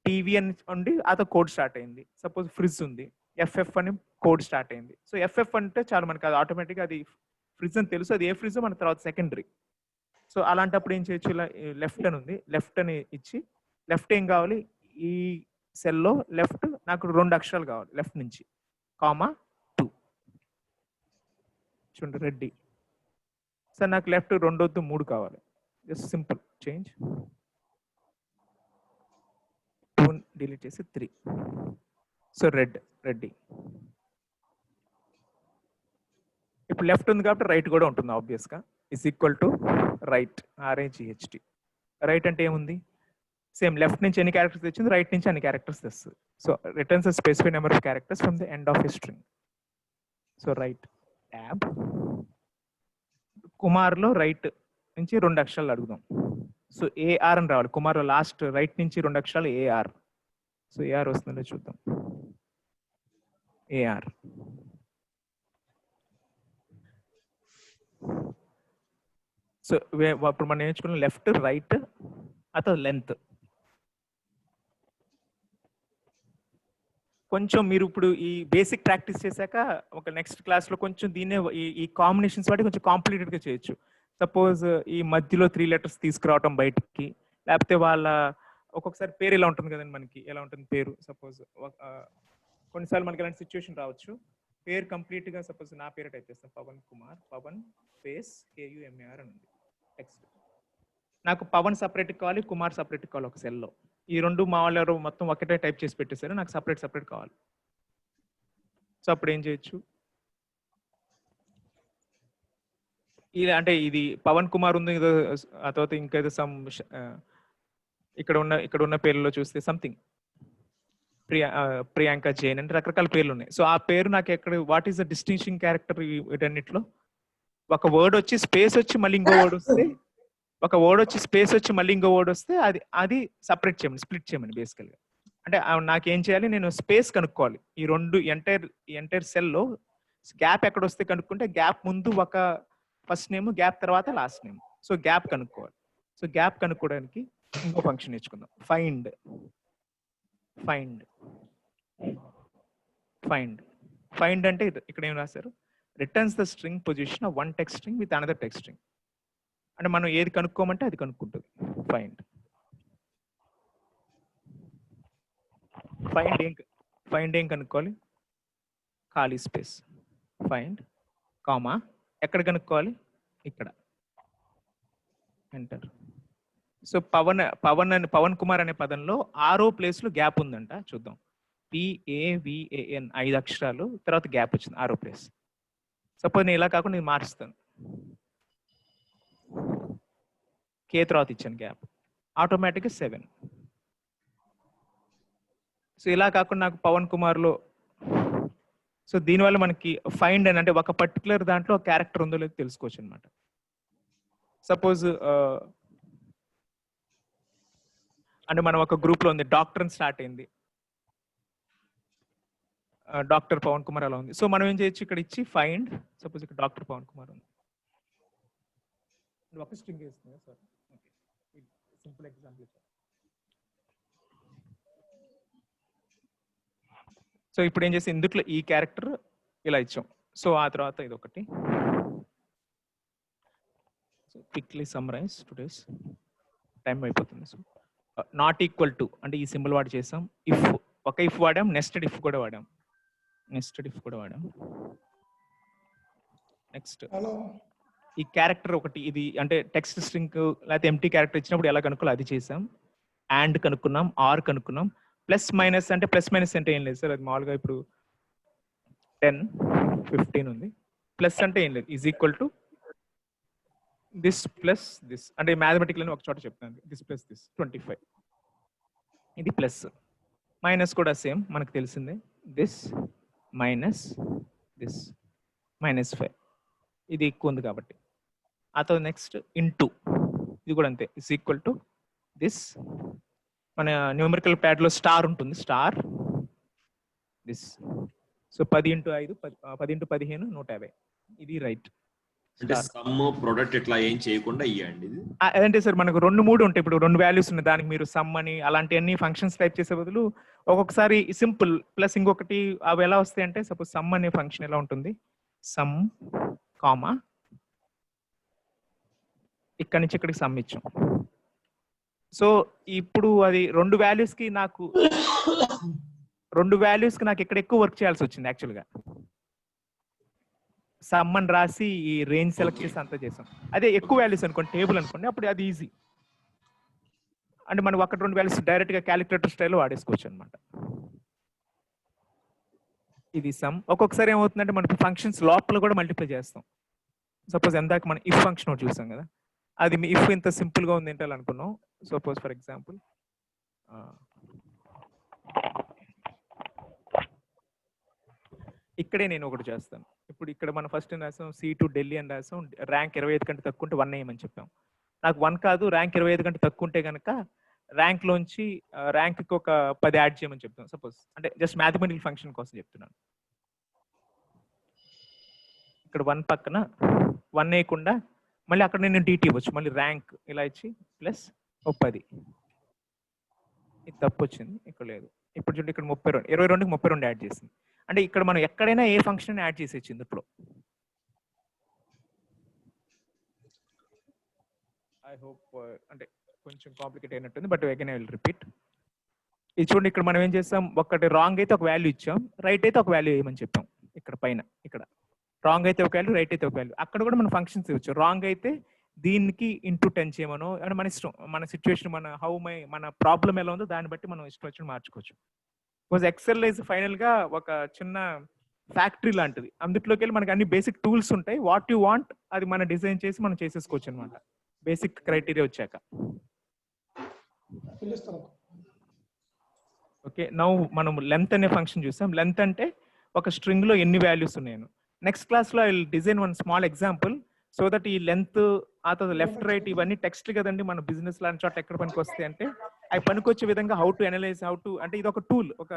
టీవీ అని ఉండి అదో కోడ్ స్టార్ట్ అయింది. సపోజ్ ఫ్రిడ్జ్ ఉంది, ఎఫ్ఎఫ్ అని కోడ్ స్టార్ట్ అయింది. సో ఎఫ్ఎఫ్ అంటే చాలా మనకి అది ఆటోమేటిక్గా అది ఫ్రిడ్జ్ అని తెలుసు, అది ఏ ఫ్రిడ్జ్ మన తర్వాత సెకండరీ. సో అలాంటప్పుడు ఏం చేయొచ్చు, ఇలా లెఫ్ట్ అని ఉంది, లెఫ్ట్ అని ఇచ్చి లెఫ్ట్ ఏం కావాలి, ఈ సెల్లో లెఫ్ట్ నాకు 2 అక్షరాలు కావాలి లెఫ్ట్ నుంచి, కామా 2 చూడండి రెడ్డి. సార్ నాకు లెఫ్ట్ 2 వద్దు 3 కావాలి, జస్ట్ సింపుల్ చేంజ్ 2 డిలీట్ చేసి 3. సో రెడ్డి. ఇప్పుడు లెఫ్ట్ ఉంది కాబట్టి రైట్ కూడా ఉంటుంది ఆబ్వియస్గా, is equal to right RAGHT. Right అంటే ఏముంది, సేమ్ లెఫ్ట్ నుంచి ఎన్ని క్యారెక్టర్స్ తెచ్చింది రైట్ నుంచి అన్ని క్యారెక్టర్స్ తెస్తుంది. So returns specified number of characters from the end of a string. So right tab కుమార్లో రైట్ నుంచి 2 అక్షరాలు అడుగుదాం. సో AR అని రావాలి, కుమార్లో లాస్ట్ రైట్ నుంచి 2 అక్షరాలు AR. సో AR వస్తుందో చూద్దాం, AR. సో ఇప్పుడు మనం నేర్చుకున్న లెఫ్ట్ రైట్ అథవా లెంత్. కొంచెం మీరు ఇప్పుడు ఈ బేసిక్ ప్రాక్టీస్ చేశాక ఒక నెక్స్ట్ క్లాస్లో కొంచెం దీన్నే ఈ కాంబినేషన్స్ వాటి కొంచెం కాంప్లికేటెడ్గా చేయొచ్చు. సపోజ్ ఈ మధ్యలో 3 letters తీసుకురావటం బయటికి, లేకపోతే వాళ్ళ ఒక్కొక్కసారి పేరు ఇలా ఉంటుంది కదండి, మనకి ఎలా ఉంటుంది పేరు, సపోజ్ కొన్నిసార్లు మనకి ఇలాంటి సిచ్యువేషన్ రావచ్చు, పేరు కంప్లీట్గా సపోజ్ నా పేరు టైప్ చేస్తాను పవన్ కుమార్, పవన్ స్పేస్ KUMAR అని ఉంది టెక్స్ట్. నాకు పవన్ సపరేట్ కావాలి, కుమార్ సపరేట్ కావాలి ఒక సెల్లో. ఈ 2 మా వాళ్ళు మొత్తం ఒకటే టైప్ చేసి పెట్టేశారు, నాకు సపరేట్ కావాలి. సో అప్పుడు ఏం చేయొచ్చు, ఇది అంటే ఇది పవన్ కుమార్ ఉంది, ఆ తర్వాత ఇంకా ఏదో సమ్ ఇక్కడ ఉన్న పేర్లలో చూస్తే సంథింగ్ ప్రియాంక జైన్ అంటే రకరకాల పేర్లు ఉన్నాయి. సో ఆ పేరు నాకు ఎక్కడ, what is the distinguishing character వీటన్నిటిలో, ఒక వర్డ్ వచ్చి స్పేస్ వచ్చి మళ్ళీ ఇంకో వర్డ్ వస్తే, ఒక వర్డ్ వచ్చి స్పేస్ వచ్చి మళ్ళీ ఇంకో వర్డ్ వస్తే అది సపరేట్ చేయమని, స్ప్లిట్ చేయమని బేసికల్గా. అంటే నాకేం చేయాలి, నేను స్పేస్ కనుక్కోవాలి. ఈ 2 ఎంటైర్ సెల్లో గ్యాప్ ఎక్కడ వస్తే కనుక్కుంటే, గ్యాప్ ముందు ఒక ఫస్ట్ నేమ్, గ్యాప్ తర్వాత లాస్ట్ నేమ్. సో గ్యాప్ కనుక్కోవాలి. సో గ్యాప్ కనుక్కోవడానికి ఇంకో ఫంక్షన్ నేర్చుకుందాం, ఫైండ్ అంటే ఇక్కడ ఏం రాశారు, returns the string position of one text string with another text string. అంటే మనం ఏది కనుక్కోమంటే అది కనుక్కుంటుంది. ఫైండ్ ఏం కనుక్కోవాలి, ఖాళీ స్పేస్, ఫైండ్ కామా ఎక్కడ కనుక్కోవాలి, ఇక్కడ ఎంటర్. సో పవన్ కుమార్ అనే పదంలో 6వ ప్లేస్లో గ్యాప్ ఉందంట, చూద్దాం. PAVAN 5 అక్షరాలు తర్వాత గ్యాప్ వచ్చింది 6వ ప్లేస్. సపోజ్ నేను ఇలా కాకుండా నేను మారుస్తాను, K తర్వాత ఇచ్చాను గ్యాప్, ఆటోమేటిక్గా 7. సో ఇలా కాకుండా నాకు పవన్ కుమార్లో, సో దీనివల్ల మనకి ఫైండ్ అని అంటే ఒక పర్టికులర్ దాంట్లో క్యారెక్టర్ ఉందో లేదో తెలుసుకోవచ్చు అనమాట. సపోజ్ అంటే మనం ఒక గ్రూప్లో ఉంది, డాక్టర్ అని స్టార్ట్ అయింది, డాక్టర్ పవన్ కుమార్ అలా ఉంది. సో మనం ఏం చేయొచ్చు, ఇక్కడ ఇచ్చి ఫైండ్, సపోజ్ ఇక్కడ డాక్టర్ పవన్ కుమార్ ఉంది, ఒక స్ట్రింగ్ వేస్తుంది సార్, సింపుల్ ఎగ్జాంపుల్. సో ఇప్పుడు ఏం చేసి ఇందులో ఈ క్యారెక్టర్ ఇలా ఇచ్చాం. సో ఆ తర్వాత ఇది ఒకటి, so quickly summarise today's, time అయిపోతుంది. సో నాట్ ఈక్వల్ టు అంటే ఈ సింబల్ వాడి చేసాం, ఇఫ్ ఒక ఇఫ్ వాడాం, నెస్టెడ్ ఇఫ్ కూడా వాడాం. నెక్స్ట్ హలో ఈ క్యారెక్టర్ ఒకటి, ఇది అంటే టెక్స్ట్ స్ట్రింగ్ లేకపోతే ఎంటీ క్యారెక్టర్ ఇచ్చినప్పుడు ఎలా కనుక్కోవాలి అది చేసాం. అండ్ కనుక్కున్నాం, ఆర్ కనుక్కున్నాం. ప్లస్ మైనస్ అంటే ఏం లేదు సార్, అది మామూలుగా ఇప్పుడు 10 15 ఉంది. ప్లస్ అంటే ఏం లేదు, is equal to this plus this, అంటే మ్యాథమెటికల్ అని ఒక చోట చెప్తాను, దిస్ ప్లస్ దిస్ 25, ఇది ప్లస్. మైనస్ కూడా సేమ్ మనకు తెలిసిందే, దిస్ మైనస్ దిస్ -5, ఇది ఎక్కువ ఉంది కాబట్టి. ఆ తర్వాత నెక్స్ట్ ఇంటూ, ఇది కూడా అంతే, ఇస్ ఈక్వల్ టు దిస్, మన న్యూమరికల్ ప్యాడ్ లో స్టార్ ఉంటుంది, స్టార్ దిస్. సో 10 × 5 10 × 15 150, ఇది రైట్. అంటే సమ్ ప్రొడక్ట్ ఇట్లా ఏం చేయకుండా ఇవ్వండి ఇది. అదంటే సార్ మనకు 2 3 ఉంటాయి, ఇప్పుడు 2 వాల్యూస్ ఉన్నాయి, దానికి మీరు సమ్ అని అలాంటి ఫంక్షన్స్ టైప్ చేసే బదులు ఒక్కొక్కసారి సింపుల్ ప్లస్ ఇంకొకటి అవి ఎలా వస్తాయి అంటే, సపోజ్ సమ్ అనే ఫంక్షన్ ఎలా ఉంటుంది, సమ్ కామా ఇక్కడి నుంచి ఇక్కడికి సమ్ ఇచ్చాం. సో ఇప్పుడు అది 2 వాల్యూస్కి నాకు ఇక్కడ ఎక్కువ వర్క్ చేయాల్సి వచ్చింది యాక్చువల్గా. సమ్ అని రాసి ఈ రేంజ్ సెలెక్ట్ చేసి అంతా చేసాం. అదే ఎక్కువ వాల్యూస్ అనుకోండి, టేబుల్ అనుకోండి, అప్పుడు అది ఈజీ. అంటే మనం 1-2 వాల్యూస్ డైరెక్ట్ గా క్యాలిక్యులేటర్ స్టైల్లో వాడేసుకోవచ్చు అనమాట. ఇది సమ్. ఒక్కొక్కసారి ఏమవుతుందంటే మనకి ఫంక్షన్స్ లోపల కూడా మల్టిప్లై చేస్తాం. సపోజ్ ఎందాక మనం ఇఫ్ ఫంక్షన్ ఒకటి చూసాం కదా, అది ఇఫ్ ఇంత సింపుల్ గా ఉంది ఏంటో అనుకున్నాం. సపోజ్ ఫర్ ఎగ్జాంపుల్ ఇక్కడే నేను ఒకటి చేస్తాను. ఇప్పుడు ఇక్కడ మనం ఫస్ట్ రాసాం C2 ఢిల్లీ అని రాసాం, ర్యాంక్ 25 కంటే తక్కువ ఉంటే 1 వేయమని చెప్పాం. నాకు 1 కాదు, ర్యాంక్ 25 కంటే తక్కువ ఉంటే కనుక ర్యాంక్ లోంచి ర్యాంక్ కి ఒక 10 యాడ్ చేయమని చెప్తాం. సపోజ్ అంటే జస్ట్ మ్యాథమెటికల్ ఫంక్షన్ కోసం చెప్తున్నాను. ఇక్కడ 1 పక్కన 1 వేయకుండా మళ్ళీ అక్కడ నేను DT ఇవ్వచ్చు, మళ్ళీ ర్యాంక్ ఇలా ఇచ్చి ప్లస్ 10. ఇది తప్పు వచ్చింది, ఇక్కడ లేదు. ఇప్పుడు చూడండి, ఇక్కడ 32, 22కి 32 యాడ్ చేసింది. అంటే ఇక్కడ మనం ఎక్కడైనా ఏ ఫంక్షన్ యాడ్ చేసేచ్చు ఇందులో. ఐ హోప్ అంటే కొంచెం కాంప్లికేట్ అయినట్టుంది, but again I will repeat. ఇది చూడండి, ఇక్కడ మనం ఏం చేస్తాం, ఒకటి రాంగ్ అయితే ఒక వాల్యూ ఇచ్చాం, రైట్ అయితే ఒక వాల్యూ వేయమని చెప్పాం. ఇక్కడ పైన ఇక్కడ రాంగ్ అయితే ఒక వాల్యూ, రైట్ అయితే ఒక వాల్యూ. అక్కడ కూడా మనం ఫంక్షన్స్ ఇవ్వచ్చు. రాంగ్ అయితే దీనికి ఇంటూ 10 చేయమనో, అంటే మన ఇష్టం, మన సిచ్యువేషన్, మన ప్రాబ్లం ఎలా ఉందో దాన్ని బట్టి మనం ఇష్టం వచ్చి మార్చుకోవచ్చు. బికాజ్ ఎక్సెల్ ఇస్ ఫైనల్ గా ఒక చిన్న ఫ్యాక్టరీ లాంటిది. అందులోకి వెళ్ళి మనకి అన్ని బేసిక్ టూల్స్ ఉంటాయి. వాట్ యు వాంట్ అది మనం డిజైన్ చేసి మనం చేసేసుకోవచ్చు అనమాట, బేసిక్ క్రైటీరియా వచ్చాక. ఓకే, నౌ మనం లెంత్ అనే ఫంక్షన్ చూసాం. లెంత్ అంటే ఒక స్ట్రింగ్ లో ఎన్ని వాల్యూస్ ఉన్నాయను. నెక్స్ట్ క్లాస్ లో I will design one small example so that ఈ లెంత్ ఆ తర్వాత లెఫ్ట్ రైట్ ఇవన్నీ టెక్స్ట్ కదండి, మన బిజినెస్ లాంటి చోట ఎక్కడ పనికి వస్తాయి అంటే అవి పనికొచ్చే విధంగా హౌ టు అనలైజ్, అంటే ఇది ఒక టూల్. ఒక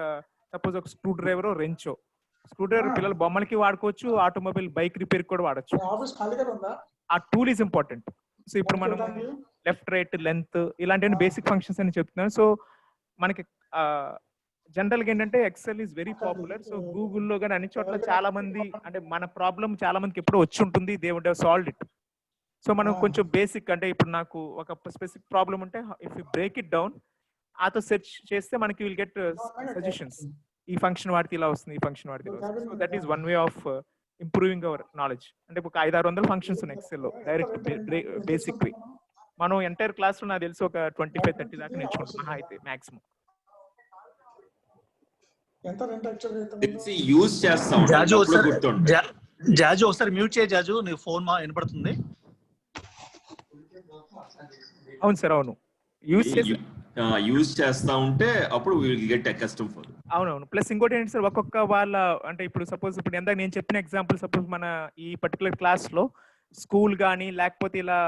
సపోజ్ ఒక స్క్రూ డ్రైవర్, రెంచో. స్క్రూ డ్రైవర్ పిల్లలు బొమ్మలకి వాడుకోవచ్చు, ఆటోమొబైల్ బైక్ రిపేర్ కూడా వాడచ్చు. ఆ టూల్ ఈజ్ ఇంపార్టెంట్. సో ఇప్పుడు మనం లెఫ్ట్ రైట్ లెంత్ ఇలాంటి బేసిక్ ఫంక్షన్స్ అని చెప్తున్నాను. సో మనకి జనరల్ గా ఏంటంటే Excel is very popular. So గూగుల్లో కానీ అన్ని చోట్ల చాలా మంది, అంటే మన ప్రాబ్లం చాలా మందికి ఎప్పుడో వచ్చి ఉంటుంది, they would have solved it. So మనం కొంచెం బేసిక్, అంటే ఇప్పుడు నాకు ఒక స్పెసిఫిక్ ప్రాబ్లం ఉంటే if you break it down, ఆతో సెర్చ్ చేస్తే మనకి విల్ గెట్ సజెషన్స్. ఈ ఫంక్షన్ వాడితే ఇలా వస్తుంది, ఈ ఫంక్షన్ వాడితే ఇలా వస్తుంది. So that is one way of improving our knowledge. అంటే ఒక 500-600 ఫంక్షన్స్ ఉన్నాయి ఎక్సెల్లో, డైరెక్ట్ బేసిక్ వే. మనం ఎంటైర్ క్లాస్ లో నాకు తెలిసి ఒక 25-30 దాకా నేర్చుకుంటున్నాం అయితే మాక్సిమం. యూజ్ చేస్తాం. జాజు ఒకసారి మ్యూట్ చేయ జాజు, నీ ఫోన్ వినపడుతుంది. అవును సార్, అవును, యూజ్ చేస్తా ఉంటే అప్పుడు విల్ గెట్ అకస్టమ్ ఫర్. అవునవును. ప్లస్ ఇంకోటి ఏంటి సార్, ఒక్కొక్క వాళ్ళ, అంటే ఇప్పుడు సపోజ్ ఇప్పుడు ఎందాక నేను చెప్పిన ఎగ్జాంపుల్, సపోజ్ మన ఈ పర్టికులర్ క్లాస్ లో స్కూల్ కానీ లేకపోతే ఇలా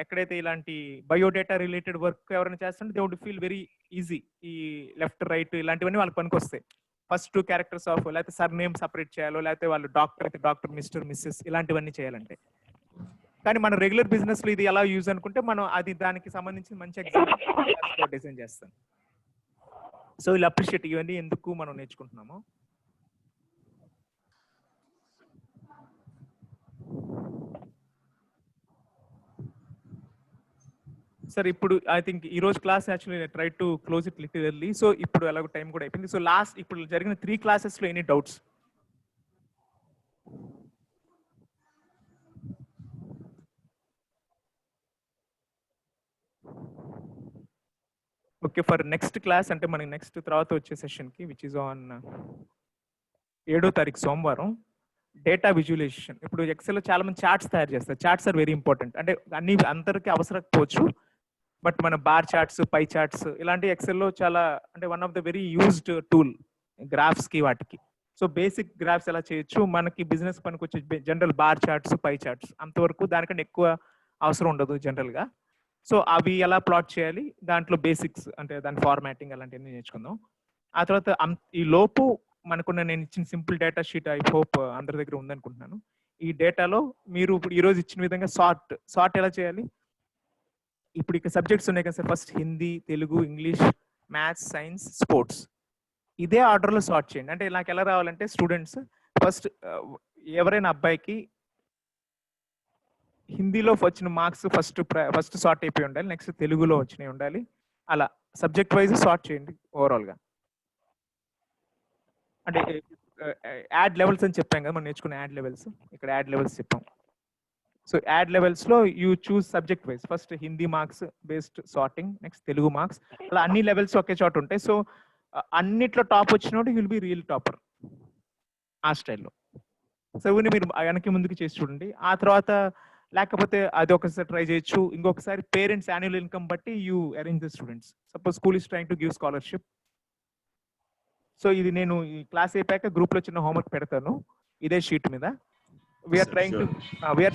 ఎక్కడైతే ఇలాంటి బయోడేటా రిలేటెడ్ వర్క్ ఎవరైనా చేస్తుంటే they would feel very easy. ఈ లెఫ్ట్ రైట్ ఇలాంటివన్నీ వాళ్ళకి పనికి వస్తాయి. ఫస్ట్ 2 క్యారెక్టర్స్ ఆఫ్, లేకపోతే సర్ నేమ్ సపరేట్ చేయాలో, లేకపోతే వాళ్ళు డాక్టర్ అయితే డాక్టర్, మిస్టర్, మిస్సెస్ ఇలాంటివన్నీ చేయాలంటే. కానీ మన రెగ్యులర్ బిజినెస్ లో ఇది ఎలా యూజ్ అనుకుంటే మనం అది దానికి సంబంధించి మంచి ఎగ్జాంపుల్ డిజైన్ చేస్తాం. సో ఇలా అప్రిషియేట్ ఇవన్నీ ఎందుకు మనం నేర్చుకుంటున్నాము. సార్ ఇప్పుడు ఐ థింక్ ఈ రోజు class actually try to close it little early. So ఇప్పుడు ఎలాగో టైం కూడా అయిపోయింది. సో లాస్ట్ ఇప్పుడు జరిగిన 3 క్లాసెస్లో any doubts? Okay, for next class అంటే మనకి నెక్స్ట్ తర్వాత వచ్చే సెషన్కి విచ్ ఇస్ ఆన్ 7వ తారీఖు సోమవారం డేటా విజువలైజేషన్. ఇప్పుడు ఎక్సెల్లో చాలా మంది చార్ట్స్ తయారు చేస్తారు. Charts are very important. అంటే అన్ని అందరికీ అవసరకపోవచ్చు, బట్ మన బార్ చార్ట్స్, పై చార్ట్స్ ఇలాంటి ఎక్సెల్లో చాలా అంటే one of the very used tool గ్రాఫ్స్కి వాటికి. సో బేసిక్ గ్రాఫ్స్ ఎలా చేయొచ్చు, మనకి బిజినెస్ పనికి వచ్చే general bar charts, pie charts అంతవరకు దానికంటే ఎక్కువ అవసరం ఉండదు జనరల్గా. సో అవి ఎలా ప్లాట్ చేయాలి, దాంట్లో బేసిక్స్ అంటే దాని ఫార్మాటింగ్ అలాంటివన్నీ నేర్చుకుందాం. ఆ తర్వాత ఈ లోపు మనకున్న నేను ఇచ్చిన simple data sheet I hope అందరి దగ్గర ఉందనుకుంటున్నాను. ఈ డేటాలో మీరు ఇప్పుడు ఈరోజు ఇచ్చిన విధంగా సార్ట్ ఎలా చేయాలి, ఇప్పుడు ఇక్కడ సబ్జెక్ట్స్ ఉన్నాయి కదా sir, first Hindi, Telugu, English, maths, science, sports, ఇదే ఆర్డర్లో సార్ట్ చేయండి. అంటే నాకు ఎలా రావాలంటే స్టూడెంట్స్ ఫస్ట్ ఎవరైనా అబ్బాయికి హిందీలో వచ్చిన మార్క్స్ ఫస్ట్ సార్ట్ అయిపోయి ఉండాలి, నెక్స్ట్ తెలుగులో వచ్చినవి ఉండాలి, అలా సబ్జెక్ట్ వైజ్ సార్ట్ చేయండి ఓవరాల్గా. అంటే యాడ్ లెవెల్స్ అని చెప్పాం కదా మనం నేర్చుకున్న యాడ్ లెవెల్స్, ఇక్కడ యాడ్ లెవెల్స్ చెప్పాం. సో యాడ్ లెవెల్స్లో you choose subject wise, first Hindi marks based sorting, next Telugu marks, అలా అన్ని లెవెల్స్ ఒకే చోట ఉంటాయి. సో అన్నిట్లో టాప్ వచ్చినప్పుడు విల్ బి రియల్ టాపర్ ఆ స్టైల్లో. సో ఇవన్నీ మీరు వెనక్కి ముందుకు చేసి చూడండి. ఆ తర్వాత లేకపోతే అది ఒకసారి ట్రై చేయొచ్చు. ఇంకొకసారి పేరెంట్స్ యాన్యువల్ ఇన్కమ్ బట్టి you arrange the students. Suppose school is trying to give scholarship. So ఇది నేను ఈ క్లాస్ అయిపోయాక గ్రూప్లో చిన్న హోంవర్క్ పెడతాను ఇదే షీట్ మీద. We are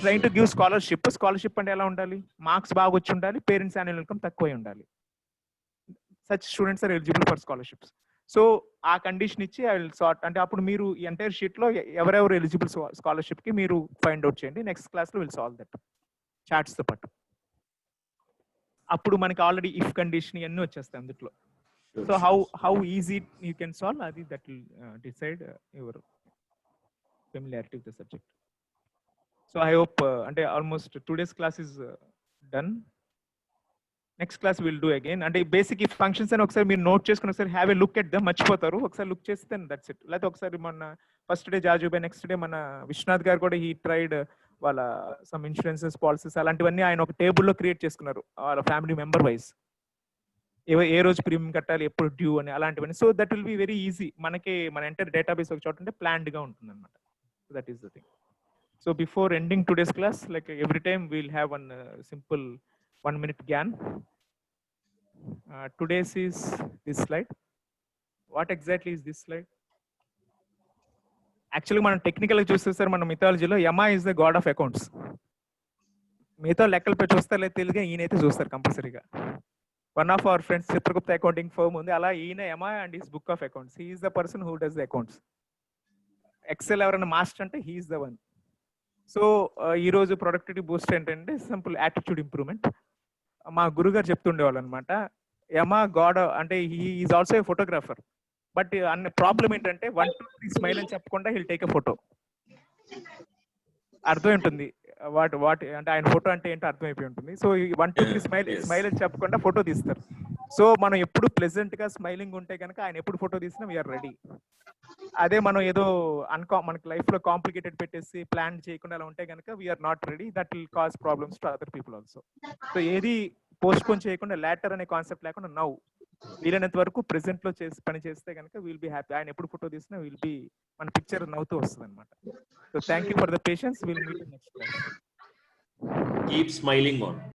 trying to give scholarship. Scholarship అంటే ఎలా ఉండాలి, మార్క్స్ బాగా వచ్చి ఉండాలి, పేరెంట్స్ యాన్యువల్ ఇన్కమ్ తక్కువై ఉండాలి. Such students are eligible for scholarships. So ఆ కండిషన్ ఇచ్చి ఐ విల్ సార్ట్. అంటే అప్పుడు మీరు ఈ ఎంటైర్ షీట్లో ఎవరెవరు ఎలిజిబుల్ స్కాలర్షిప్కి మీరు ఫైండ్ అవుట్ చేయండి. నెక్స్ట్ క్లాస్లో విల్ సాల్వ్ దట్ చార్ట్స్తో పాటు. అప్పుడు మనకి ఆల్రెడీ ఇఫ్ కండిషన్ ఇవన్నీ వచ్చేస్తాయి అందులో. So how easy you can solve, అది that will decide your familiarity with the subject. So I hope అంటే almost 2 days class is done. Next class will do again. అంటే బేసిక్ ఈ functions అని ఒకసారి మీరు నోట్ చేసుకుని ఒకసారి have a look at them, మర్చిపోతారు, ఒకసారి లుక్ చేస్తే దట్స్ ఇట్. లేకపోతే ఒకసారి మన ఫస్ట్ డే జాజుబాయ్, నెక్స్ట్ డే మన విశ్వనాథ్ గారు కూడా హీ ట్రైడ్ వాళ్ళ సమ్ ఇన్సూరెన్సెస్, పాలసీస్ అలాంటివన్నీ ఆయన ఒక టేబుల్లో క్రియేట్ చేసుకున్నారు వాళ్ళ ఫ్యామిలీ మెంబర్ వైజ్, ఏ రోజు ప్రీమియం కట్టాలి, ఎప్పుడు డ్యూ అని అలాంటివన్నీ. So that will be very easy. మనకి మన ఎంటైర్ డేటాబేస్ ఒక చోట ఉంటే ప్లాన్డ్గా ఉంటుంది అనమాట. That is the thing. So before ending today's class, like every time we'll have one simple 1-minute gyan. Today's is this slide. What exactly is this slide? Actually, మనం technical గా చూస్తే sir మన మిథాలజీలో Yama is the god of accounts. మిగతా లెక్కలు పెట్టి చూస్తారు లేదు తెలుగుగా, ఈయనైతే చూస్తారు కంపల్సరీగా. One of our friends Chitragupta accounting firm ఉంది, అలా ఈయన Yama and his book of accounts. He is the person who does the accounts. Excel ఎవరైనా మాస్టర్ అంటే he is the one. So ఈరోజు ప్రొడక్టివిటీ బూస్ట్ ఏంటంటే సింపుల్ యాటిట్యూడ్ ఇంప్రూవ్మెంట్. మా గురుగారు చెప్తుండేవాళ్ళు అనమాట, యమా గాడ్ అంటే he is also a photographer. But అన్న ప్రాబ్లం ఏంటంటే 1 2 3 స్మైల్ అని చెప్పకుండా హీల్ టేక్ ఎ ఫోటో. అర్థం ఉంటుంది వాట్ అంటే ఆయన ఫోటో అంటే ఏంటో అర్థమైపోయి ఉంటుంది. సో 1 2 3 స్మైల్ అని చెప్పకుండా ఫోటో తీస్తారు. సో మనం ఎప్పుడు ప్లెజెంట్ గా స్మైలింగ్ ఉంటే కనుక ఆయన ఎప్పుడు ఫోటో తీసినా వీఆర్ రెడీ. అదే మనం ఏదో మనకి లైఫ్ లో కాంప్లికేటెడ్ పెట్టేసి ప్లాన్ చేయకుండా అలా ఉంటే కనుక we are not ready. That will cause problems to other people also. So ఏది పోస్ట్ పోన్ చేయకుండా లేటర్ అనే కాన్సెప్ట్ లేకుండా నౌ వీలైనంత వరకు ప్రెసెంట్ లో పని చేస్తే కనుక విల్ బి హ్యాపీ. ఆయన ఎప్పుడు ఫోటో తీసినా విల్ బి మన పిక్చర్ నవ్వుతూ వస్తుంది అనమాట. So thank you for the patience. Will meet next class. Keep smiling on.